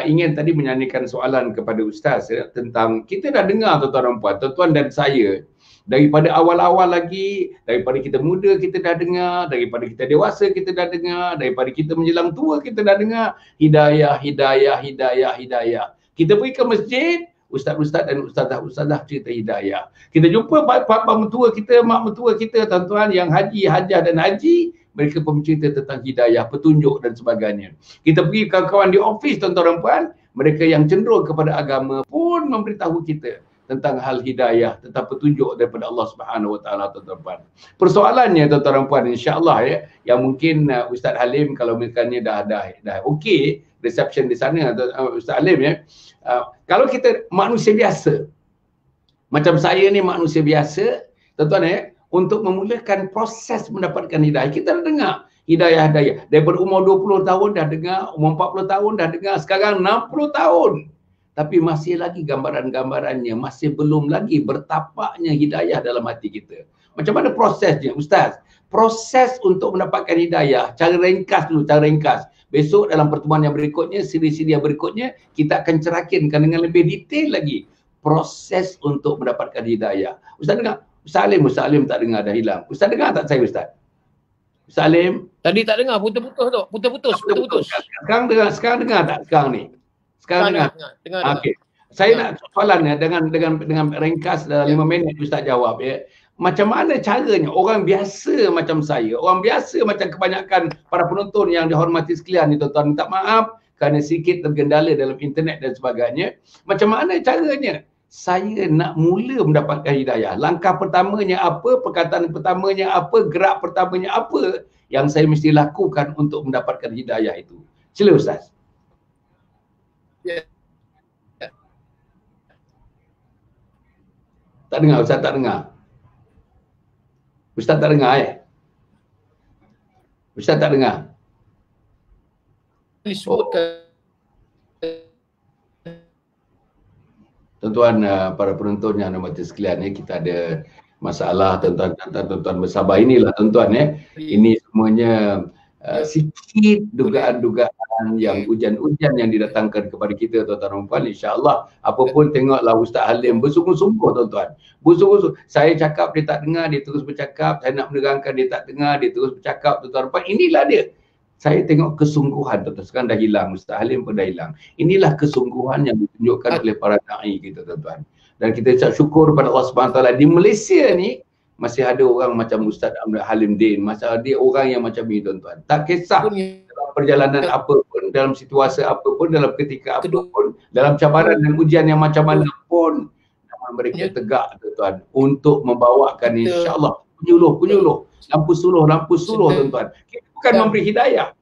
ingin tadi menyanyikan soalan kepada Ustaz tentang, kita dah dengar tuan-tuan dan puan, tuan-tuan dan saya, daripada awal-awal lagi, daripada kita muda kita dah dengar, daripada kita dewasa kita dah dengar, daripada kita menjelang tua kita dah dengar, hidayah. Kita pergi ke masjid, ustaz-ustaz dan ustazah cerita hidayah. Kita jumpa pak mentua kita, mak mentua kita tuan-tuan yang haji, hajah dan haji, mereka pun cerita tentang hidayah, petunjuk dan sebagainya. Kita pergi kawan-kawan di office tuan-tuan dan puan, mereka yang cenderung kepada agama pun memberitahu kita tentang hal hidayah, tentang petunjuk daripada Allah Subhanahu Wa Taala tuan-tuan dan puan. Persoalannya tuan-tuan dan puan, insya-Allah yang mungkin Ustaz Halim kalau misalnya dah okey reception di sana Ustaz Halim kalau kita manusia biasa, macam saya ni manusia biasa, tuan-tuan untuk memulakan proses mendapatkan hidayah, kita dah dengar hidayah. Daripada umur 20 tahun dah dengar, umur 40 tahun dah dengar, sekarang 60 tahun. Tapi masih lagi gambaran-gambarannya, masih belum lagi bertapaknya hidayah dalam hati kita. Macam mana prosesnya Ustaz? Proses untuk mendapatkan hidayah, cara ringkas. Besok dalam pertemuan yang berikutnya, siri-siri yang berikutnya, kita akan cerahkan dengan lebih detail lagi proses untuk mendapatkan hidayah. Ustaz dengar? Ustaz Alim tak dengar, dah hilang. Ustaz dengar tak saya, Ustaz? Ustaz Alim? Tadi tak dengar, putus-putus tu. Putus-putus. Sekarang dengar tak sekarang ni? Sekarang dengar. Dengar. Okey. Saya nak soalan ya dengan ringkas dalam 5 minit Ustaz jawab ya. Macam mana caranya orang biasa macam saya, orang biasa macam kebanyakan para penonton yang dihormati sekalian ni, tuan-tuan, minta maaf kerana sedikit tergendala dalam internet dan sebagainya. Macam mana caranya saya nak mula mendapatkan hidayah? Langkah pertamanya apa? Perkataan pertamanya apa? Gerak pertamanya apa yang saya mesti lakukan untuk mendapatkan hidayah itu? Sila Ustaz. Ya. Tak dengar, Ustaz tak dengar. Ustaz tak dengar Ustaz tak dengar. Disebutkan. Tuan-tuan, para penonton yang hormati sekalian, kita ada masalah, tuan-tuan bersabar. Inilah tuan-tuan ini semuanya sikit dugaan-dugaan yang ujian-ujian yang didatangkan kepada kita, tuan-tuan dan puan. InsyaAllah apapun tengoklah Ustaz Halim bersungguh-sungguh, tuan-tuan. Bersungguh-sungguh. Saya cakap dia tak dengar, dia terus bercakap. Saya nak menerangkan dia tak dengar, dia terus bercakap, tuan-tuan dan puan. Inilah dia. Saya tengok kesungguhan, tuan-tuan. Sekarang dah hilang, Ustaz Halim pun dah hilang. Inilah kesungguhan yang ditunjukkan oleh para da'i kita, tuan-tuan. Dan kita ucap syukur kepada Allah SWT. Di Malaysia ni masih ada orang macam Ustaz Halim Din, masih ada orang yang macam ini, tuan-tuan. Tak kisah dalam perjalanan apa pun, dalam situasi apa pun, dalam ketika apa pun, dalam cabaran dan ujian yang macam mana pun, mereka tegak, tuan-tuan, untuk membawakan insya-Allah penyuluh, lampu suluh, tuan-tuan. Kita bukan memberi hidayah.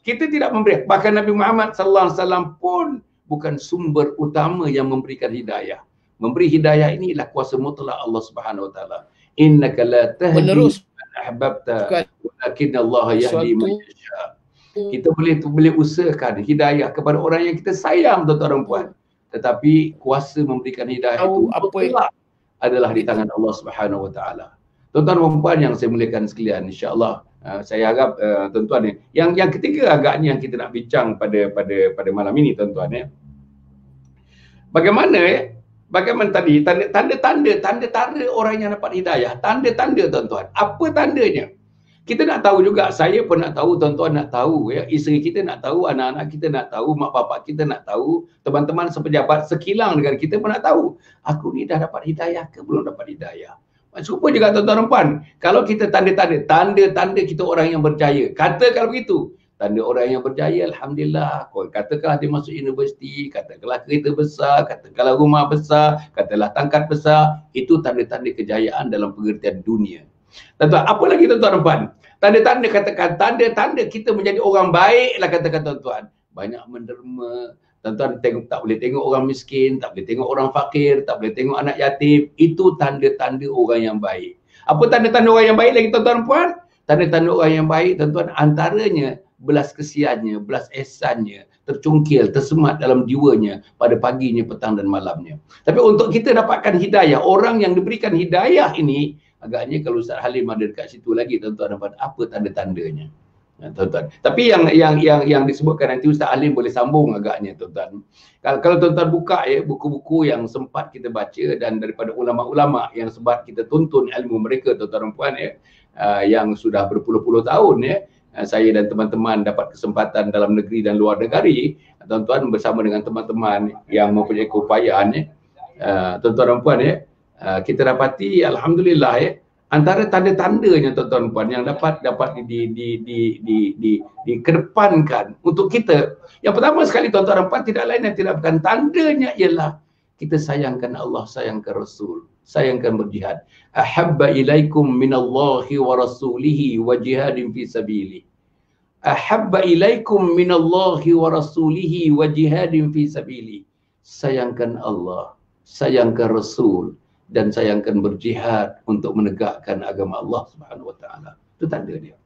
Kita tidak memberi. Bahkan Nabi Muhammad sallallahu alaihi wasallam pun bukan sumber utama yang memberikan hidayah. Memberi hidayah ini ialah kuasa mutlak Allah Subhanahu wa taala. Innaka la tahdi man ahbabta walakin Allah yahdi man yasha. Kita boleh usahakan hidayah kepada orang yang kita sayang, tuan-tuan dan puan. Tetapi kuasa memberikan hidayah itu mutlak adalah di tangan Allah Subhanahu wa taala. Tuan-tuan dan puan yang saya muliakan sekalian, insya-Allah saya harap tuan-tuan yang ketiga agaknya yang kita nak bincang pada malam ini, tuan-tuan Bagaimana tadi tanda-tanda orang yang dapat hidayah, tanda-tanda, tuan-tuan. Apa tandanya? Kita nak tahu juga, saya pun nak tahu, tuan-tuan nak tahu isteri kita nak tahu, anak-anak kita nak tahu, mak bapak kita nak tahu, teman-teman sepejabat sekilang negara kita pun nak tahu. Aku ni dah dapat hidayah ke belum dapat hidayah? Serupa juga, tuan-tuan dan puan. Kalau kita tanda-tanda kita orang yang berjaya. Katakan begitu. Tanda orang yang berjaya, alhamdulillah. Katakanlah dia masuk universiti, katakanlah kereta besar, katakanlah rumah besar, katakanlah tangkat besar. Itu tanda-tanda kejayaan dalam pengertian dunia. Tuan-tuan, apa lagi, tuan-tuan dan puan? Tanda-tanda, katakan tanda-tanda kita menjadi orang baik lah, katakan, tuan-tuan. Banyak menderma. Tuan-tuan tak boleh tengok orang miskin, tak boleh tengok orang fakir, tak boleh tengok anak yatim. Itu tanda-tanda orang yang baik. Apa tanda-tanda orang yang baik lagi, tuan-tuan dan puan? Tanda-tanda orang yang baik, tuan-tuan, antaranya belas kesiannya, belas ihsannya tercungkil, tersemat dalam jiwanya pada paginya, petang dan malamnya. Tapi untuk kita dapatkan hidayah, orang yang diberikan hidayah ini, agaknya kalau Ustaz Halim ada dekat situ lagi, tuan-tuan dapat apa tanda-tandanya, tuan-tuan. Tapi yang disebutkan nanti Ustaz Halim boleh sambung agaknya, tuan-tuan. Kalau tuan-tuan buka buku-buku yang sempat kita baca dan daripada ulama-ulama yang sempat kita tuntun ilmu mereka, tuan-tuan dan puan yang sudah berpuluh-puluh tahun saya dan teman-teman dapat kesempatan dalam negeri dan luar negeri, tuan-tuan, bersama dengan teman-teman yang mempunyai keupayaan tuan-tuan dan puan kita dapati alhamdulillah antara tanda-tandanya, tuan-tuan dan puan, yang dapat dikedepankan untuk kita. Yang pertama sekali, tuan-tuan dan puan, tidak lain dan tidak bukan, tandanya ialah kita sayangkan Allah, sayangkan Rasul, sayangkan berjihad. Ahabba ilaikum minallahi wa rasulihi wa jihadin fi sabilihi. Ahabba ilaikum minallahi wa rasulihi wa jihadin fi sabilihi. Sayangkan Allah, sayangkan Rasul, dan sayangkan berjihad untuk menegakkan agama Allah Subhanahu wa taala. Itu tanda dia.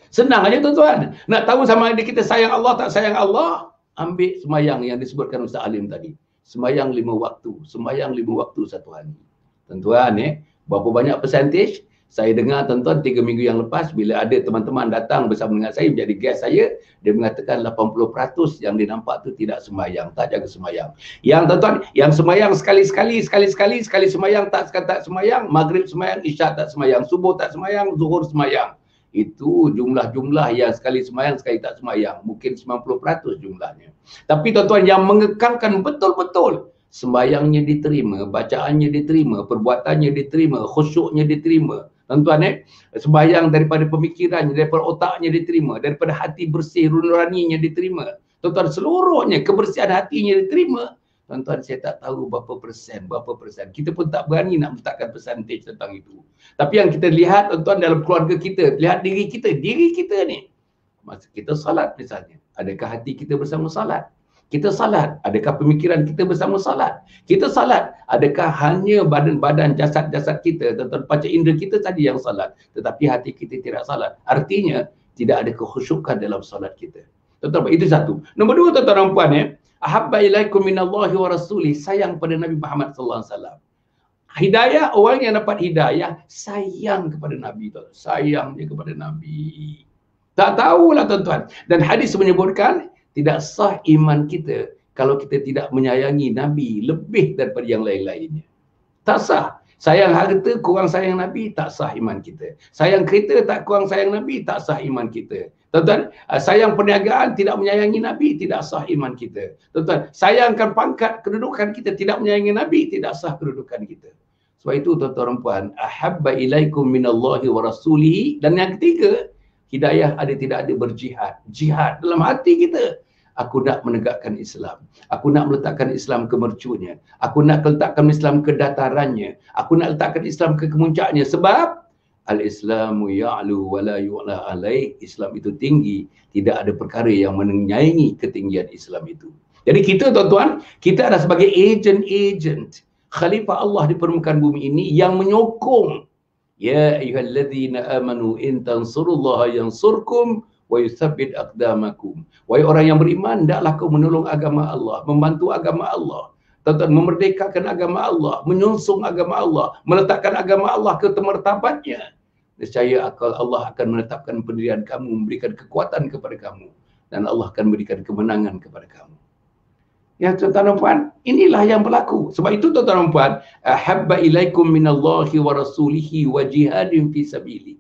Senang aja, tuan-tuan. Nak tahu sama ada kita sayang Allah tak sayang Allah, ambil semayang yang disebutkan Ustaz Halim tadi. Semayang 5 waktu, semayang 5 waktu satu hari. Tuan-tuan berapa banyak persentage? Saya dengar tuan-tuan 3 minggu yang lepas bila ada teman-teman datang bersama dengan saya menjadi guest saya, dia mengatakan 80% yang dia nampak tu tidak sembahyang, tak jaga sembahyang. Yang tuan-tuan, yang sembahyang sekali-sekali sembahyang, tak sembahyang, maghrib sembahyang, isyak tak sembahyang, subuh tak sembahyang, zuhur sembahyang. Itu jumlah-jumlah yang sekali sembahyang, sekali tak sembahyang. Mungkin 90% jumlahnya. Tapi tuan-tuan yang mengekalkan betul-betul sembahyangnya diterima, bacaannya diterima, perbuatannya diterima, khusyuknya diterima. Tuan-tuan sembahyang daripada pemikirannya, daripada otaknya diterima, daripada hati bersih, nuraninya diterima. Tuan-tuan, seluruhnya kebersihan hatinya diterima. Tuan-tuan, saya tak tahu berapa persen. Kita pun tak berani nak letakkan persentage tentang itu. Tapi yang kita lihat tuan-tuan dalam keluarga kita, lihat diri kita ni. Masa kita salat misalnya, adakah hati kita bersama salat? Kita salat, adakah pemikiran kita bersama salat? Kita salat, adakah hanya badan-badan jasad-jasad kita, tuan-tuan, panca indera kita tadi yang salat, tetapi hati kita tidak salat? Artinya, tidak ada kekhusyukan dalam salat kita. Tuan-tuan, itu satu. Nombor dua, tuan-tuan dan puan, ahabba ilaikum minallahi wa rasulih, sayang pada Nabi Muhammad sallallahu alaihi wasallam. Hidayah, orang yang dapat hidayah, sayang kepada Nabi, tuan. Sayang dia kepada Nabi. Tak tahulah tuan-tuan. Dan hadis menyebutkan, tidak sah iman kita kalau kita tidak menyayangi Nabi lebih daripada yang lain-lainnya. Tak sah. Sayang harta kurang sayang Nabi, tak sah iman kita. Sayang kereta tak kurang sayang Nabi, tak sah iman kita. Tuan-tuan, sayang perniagaan tidak menyayangi Nabi, tidak sah iman kita. Tuan-tuan, sayangkan pangkat kedudukan kita, tidak menyayangi Nabi, tidak sah kedudukan kita. Sebab itu tuan-tuan dan puan, ahabba ilaikum minallahi wa rasulihi. Dan yang ketiga, hidayah ada tidak ada berjihad. Jihad dalam hati kita. Aku nak menegakkan Islam. Aku nak meletakkan Islam ke mercunya. Aku nak letakkan Islam ke datarannya. Aku nak letakkan Islam ke kemuncaknya. Sebab al-Islamu ya'lu wa la yu'la alaih. Islam itu tinggi. Tidak ada perkara yang menyaingi ketinggian Islam itu. Jadi kita tuan-tuan, kita adalah sebagai agent Khalifah Allah di permukaan bumi ini yang menyokong. Ya ayyuhalladzina amanu in tansurullaha yansurkum wa yuthabbit aqdamakum. Wahai orang yang beriman, hendaklah kau menolong agama Allah, membantu agama Allah, tuan-tuan, memerdekakan agama Allah, menyonsong agama Allah, meletakkan agama Allah ke martabatnya. Nescaya Allah akan menetapkan pendirian kamu, memberikan kekuatan kepada kamu, dan Allah akan berikan kemenangan kepada kamu. Ya tuan-tuan dan puan, inilah yang berlaku. Sebab itu tuan-tuan dan puan, ahabba ilaikum minallahi wa rasulihi wa jihadin fi sabili.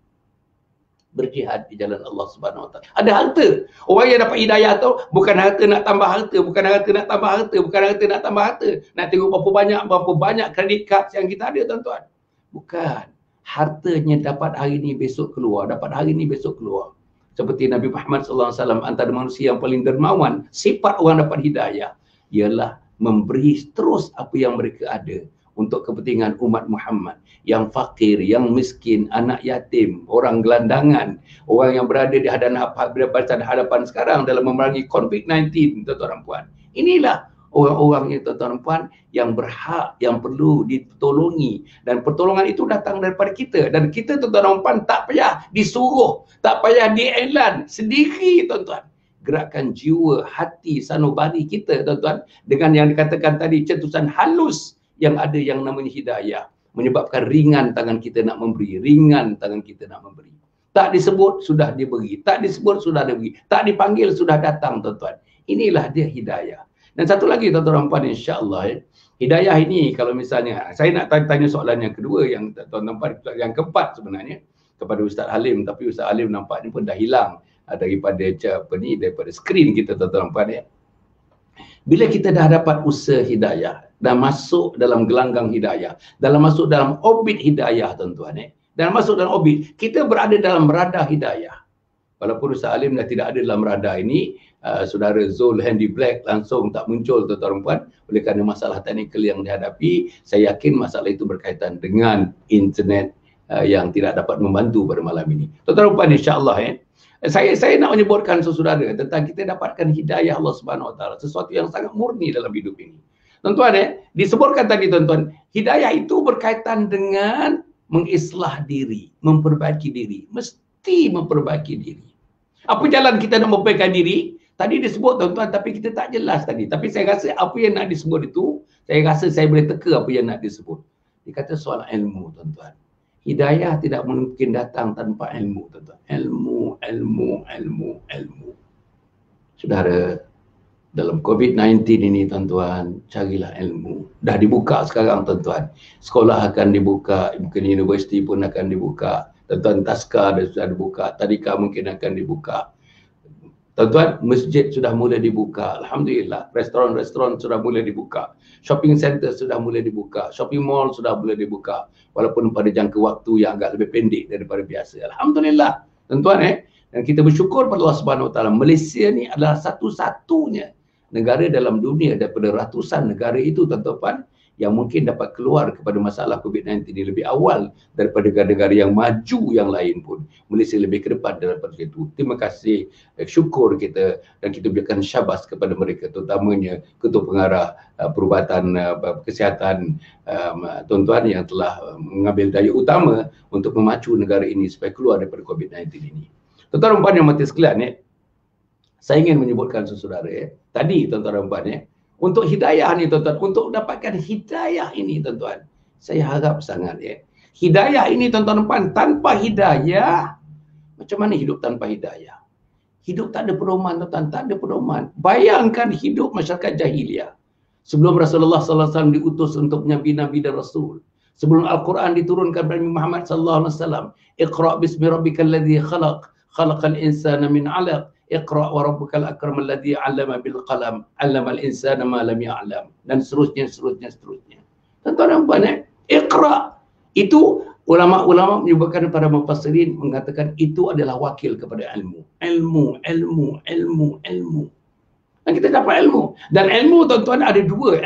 Berjihad di jalan Allah Subhanahu Wa Taala. Ada harta. Orang yang dapat hidayah tu bukan harta nak tambah harta, bukan harta nak tambah harta, bukan harta nak tambah harta. Nak tengok berapa banyak kredit card yang kita ada tuan-tuan. Bukan. Hartanya dapat hari ni besok keluar, dapat hari ni besok keluar. Seperti Nabi Muhammad sallallahu alaihi wasallam, antara manusia yang paling dermawan, sifat orang dapat hidayah ialah memberi terus apa yang mereka ada untuk kepentingan umat Muhammad, yang fakir, yang miskin, anak yatim, orang gelandangan, orang yang berada di hadapan sekarang dalam memerangi COVID-19, tuan-tuan dan puan. Inilah orang-orang yang tuan-tuan dan puan yang berhak, yang perlu ditolongi, dan pertolongan itu datang daripada kita, dan kita tuan-tuan dan puan tak payah disuruh, tak payah diiklan, sendiri tuan-tuan. Gerakan jiwa, hati, sanubari kita tuan-tuan, dengan yang dikatakan tadi, cetusan halus yang ada yang namanya hidayah, menyebabkan ringan tangan kita nak memberi, ringan tangan kita nak memberi. Tak disebut sudah diberi, tak disebut sudah diberi, tak dipanggil sudah datang tuan-tuan. Inilah dia hidayah. Dan satu lagi tuan-tuan dan puan, insya-Allah hidayah ini kalau misalnya saya nak tanya soalan yang kedua, yang tuan-tuan dan puan, yang keempat sebenarnya kepada Ustaz Halim, tapi Ustaz Halim nampaknya pun dah hilang daripada daripada skrin kita tuan-tuan dan puan ya. Bila kita dah dapat usaha hidayah, dah masuk dalam gelanggang hidayah, dalam masuk dalam orbit hidayah tuan-tuan dan masuk dalam orbit, kita berada dalam radar hidayah. Walaupun Ustaz Alim dah tidak ada dalam radar ini, saudara Zul Handy Black langsung tak muncul tuan-tuan dan puan oleh kerana masalah teknikal yang dihadapi. Saya yakin masalah itu berkaitan dengan internet yang tidak dapat membantu pada malam ini. Tuan-tuan dan puan, insya-Allah saya nak menyebutkan saudara tentang kita dapatkan hidayah Allah Subhanahu Wa Taala, sesuatu yang sangat murni dalam hidup ini. Tuan-tuan disebutkan tadi tuan-tuan, hidayah itu berkaitan dengan mengislah diri, memperbaiki diri, mesti memperbaiki diri. Apa jalan kita nak memperbaiki diri? Tadi disebut tuan-tuan, tapi kita tak jelas tadi. Tapi saya rasa apa yang nak disebut itu, saya rasa saya boleh teka apa yang nak disebut. Dia kata soal ilmu tuan-tuan. Hidayah tidak mungkin datang tanpa ilmu, tuan-tuan. Ilmu, ilmu, ilmu, ilmu. Saudara, dalam COVID-19 ini, tuan-tuan, carilah ilmu. Dah dibuka sekarang, tuan-tuan. Sekolah akan dibuka, mungkin universiti pun akan dibuka. Tuan-tuan, taska sudah dibuka, tadika mungkin akan dibuka. Tuan-tuan, masjid sudah mula dibuka. Alhamdulillah. Restoran-restoran sudah mula dibuka. Shopping center sudah mula dibuka. Shopping mall sudah mula dibuka. Walaupun pada jangka waktu yang agak lebih pendek daripada biasa. Alhamdulillah. Tuan-tuan, dan kita bersyukur pada Allah Subhanahu Wa Taala. Malaysia ni adalah satu-satunya negara dalam dunia daripada ratusan negara itu, tuan-tuan, yang mungkin dapat keluar kepada masalah COVID-19 ini lebih awal daripada negara-negara yang maju yang lain pun. Malaysia lebih ke depan daripada itu. Terima kasih, syukur kita, dan kita berikan syabas kepada mereka, terutamanya Ketua Pengarah Perubatan Kesihatan, tuan-tuan, yang telah mengambil daya utama untuk memacu negara ini supaya keluar daripada COVID-19 ini. Tuan-tuan dan puan yang mati sekalian, saya ingin menyebutkan saudara, tadi tuan-tuan dan puan, untuk hidayah ni, tuan-tuan, untuk dapatkan hidayah ini, tuan-tuan, saya harap sangat, hidayah ini, tuan-tuan dan puan, tanpa hidayah, macam mana hidup tanpa hidayah? Hidup tak ada pedoman, tuan-tuan, tak ada pedoman. Bayangkan hidup masyarakat jahiliah. Sebelum Rasulullah SAW diutus untuk menjadi Nabi dan Rasul. Sebelum Al-Quran diturunkan kepada Muhammad SAW. Iqra' bismi rabbikal ladzi khalaq, khalaqal insana min 'alaq. Iqra' wa rabbukal akram alladhi 'allama bil qalam, 'allamal insana ma lam ya'lam, dan seterusnya. Tuan-tuan dan puan, Iqra' itu ulama-ulama menyebutkan, para mufassirin mengatakan itu adalah wakil kepada ilmu. Dan kita dapat ilmu. Dan ilmu, tuan-tuan, ada dua.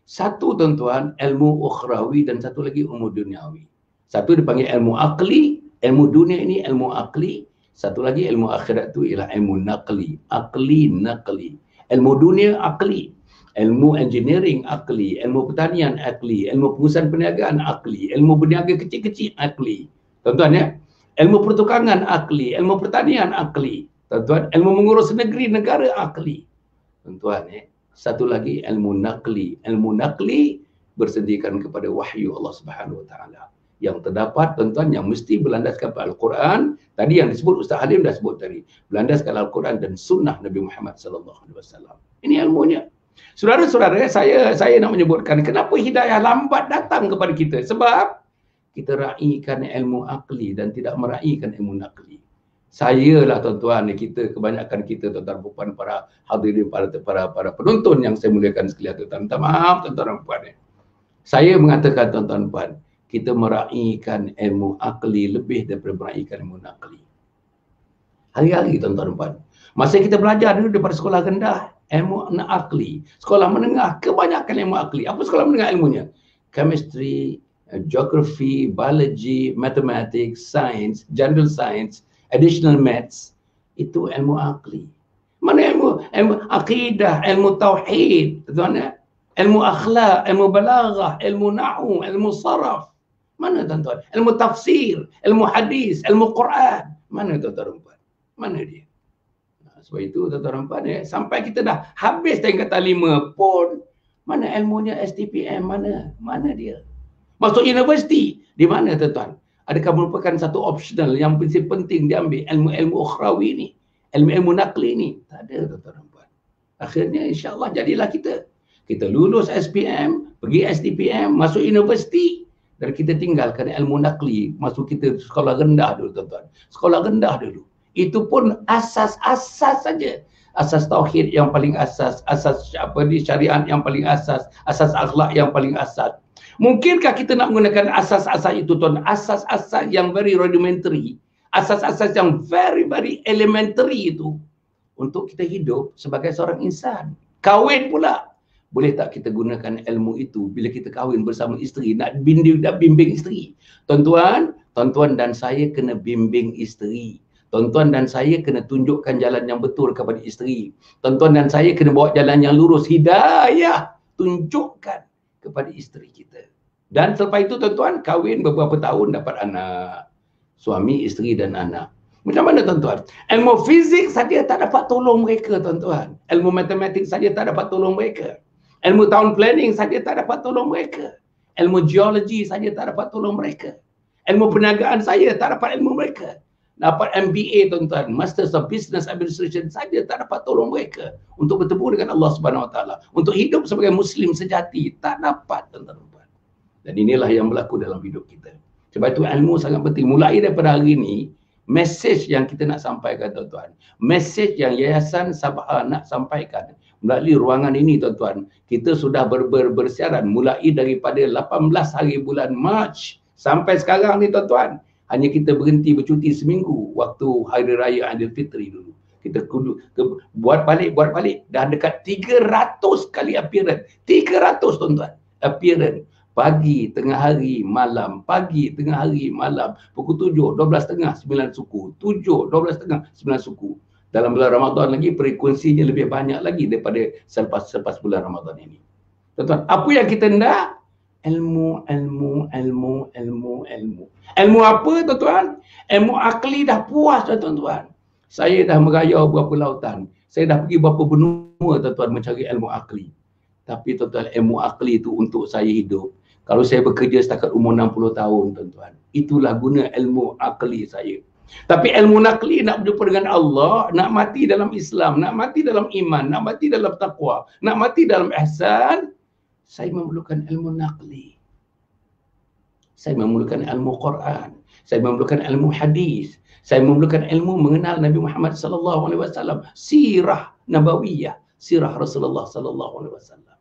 Satu, tuan-tuan, ilmu ukhrawi, dan satu lagi ilmu duniawi. Satu dipanggil ilmu akli, ilmu dunia ini ilmu akli. Satu lagi ilmu akhirat itu ialah ilmu naqli. Naqli. Ilmu dunia akli. Ilmu engineering akli. Ilmu pertanian akli. Ilmu pengurusan perniagaan akli. Ilmu berniaga kecil-kecil akli. Tuan-tuan, ilmu pertukangan akli. Ilmu pertanian akli. Tuan-tuan, ilmu mengurus negeri, negara akli. Tuan-tuan, satu lagi ilmu naqli. Ilmu naqli bersendirikan kepada wahyu Allah Subhanahu Wa Taala, yang terdapat, tuan-tuan, yang mesti berlandaskan pada Al-Quran. Tadi yang disebut Ustaz Halim dah sebut tadi, berlandaskan Al-Quran dan sunnah Nabi Muhammad SAW. Ini ilmunya. Saudara-saudara, saya nak menyebutkan kenapa hidayah lambat datang kepada kita. Sebab kita raikan ilmu akli dan tidak meraihkan ilmu naqli. Saya lah, tuan-tuan, kebanyakan kita, tuan-tuan puan, para hadirin, para penonton yang saya muliakan sekalian, tuan-tuan, minta maaf, tuan-tuan puan. Saya mengatakan, tuan-tuan puan, kita meraihkan ilmu akli lebih daripada meraihkan ilmu naqli. Hari-hari, tuan-tuan dan puan. Masa kita belajar dulu daripada sekolah rendah, ilmu akli. Sekolah menengah, kebanyakan ilmu akli. Apa sekolah menengah ilmunya? Chemistry, geography, biology, mathematics, science, general science, additional maths. Itu ilmu akli. Mana ilmu akidah, ilmu tauhid, tuan-tuan, ilmu akhlak, ilmu balaghah, ilmu nahwu, ilmu saraf. Mana, tuan-tuan? Ilmu tafsir, ilmu hadis, ilmu Quran. Mana, tuan-tuan? Mana dia? Sebab itu, tuan-tuan, sampai kita dah habis tingkatan 5 pun, mana ilmunya STPM? Mana dia? Masuk universiti, di mana, tuan-tuan? Adakah merupakan satu optional yang penting diambil ilmu-ilmu ukhrawi ni, ilmu-ilmu naqli ni? Tak ada, tuan-tuan. Akhirnya, insya-Allah jadilah kita. Kita lulus SPM, pergi STPM, masuk universiti, dan kita tinggalkan ilmu naqli. Masuk kita sekolah rendah dulu, tuan-tuan. Sekolah rendah dulu. Itu pun asas-asas saja. Asas tauhid yang paling asas, asas syariat yang paling asas akhlak yang paling asas. Mungkinkah kita nak menggunakan asas-asas itu, tuan? Asas-asas yang very rudimentary, asas-asas yang very elementary itu untuk kita hidup sebagai seorang insan. Kahwin pula, boleh tak kita gunakan ilmu itu bila kita kahwin bersama isteri, nak bimbing isteri? Tuan-tuan dan saya kena bimbing isteri. Tuan-tuan dan saya kena tunjukkan jalan yang betul kepada isteri. Tuan-tuan dan saya kena bawa jalan yang lurus, hidayah tunjukkan kepada isteri kita. Dan selepas itu, tuan-tuan, kahwin beberapa tahun dapat anak, suami, isteri dan anak. Macam mana, tuan-tuan? Ilmu fizik saja tak dapat tolong mereka, tuan-tuan. Ilmu matematik saja tak dapat tolong mereka. Ilmu town planning saja tak dapat tolong mereka. Ilmu geologi saja tak dapat tolong mereka. Ilmu perniagaan saya tak dapat ilmu mereka. Dapat MBA tuan-tuan, Masters of Business Administration saja tak dapat tolong mereka untuk bertemu dengan Allah Subhanahu Wa Taala, untuk hidup sebagai Muslim sejati, tak dapat tuan-tuan. Dan inilah yang berlaku dalam hidup kita. Sebab itu ilmu sangat penting. Mulai daripada hari ini, mesej yang kita nak sampaikan tuan-tuan, mesej yang Yayasan Sabah nak sampaikan melalui ruangan ini tuan-tuan, kita sudah bersiaran mulai daripada 18 hari bulan Mac sampai sekarang ni tuan-tuan. Hanya kita berhenti bercuti seminggu waktu Hari Raya Aidilfitri dulu. Kita buat balik. Dah dekat 300 kali appearance. 300 tuan-tuan. Appearance. Pagi, tengah hari, malam. Pagi, tengah hari, malam. Pukul 7, 12.30, 9 suku. 7, 12.30, 9 suku. Dalam bulan Ramadan lagi, frekuensinya lebih banyak lagi daripada selepas bulan Ramadan ini. Tuan-tuan, apa yang kita nak? Ilmu. Ilmu apa tuan-tuan? Ilmu akli dah puas dah tuan-tuan. Saya dah merayau berapa lautan. Saya dah pergi berapa benua tuan-tuan mencari ilmu akli. Tapi tuan-tuan, ilmu akli itu untuk saya hidup. Kalau saya bekerja setakat umur 60 tahun tuan-tuan, itulah guna ilmu akli saya. Tapi ilmu nakli nak berjumpa dengan Allah, nak mati dalam Islam, nak mati dalam iman, nak mati dalam taqwa, nak mati dalam ihsan, saya memerlukan ilmu nakli. Saya memerlukan ilmu Quran. Saya memerlukan ilmu hadis. Saya memerlukan ilmu mengenal Nabi Muhammad sallallahu alaihi wasallam, sirah nabawiyah, sirah Rasulullah sallallahu alaihi wasallam.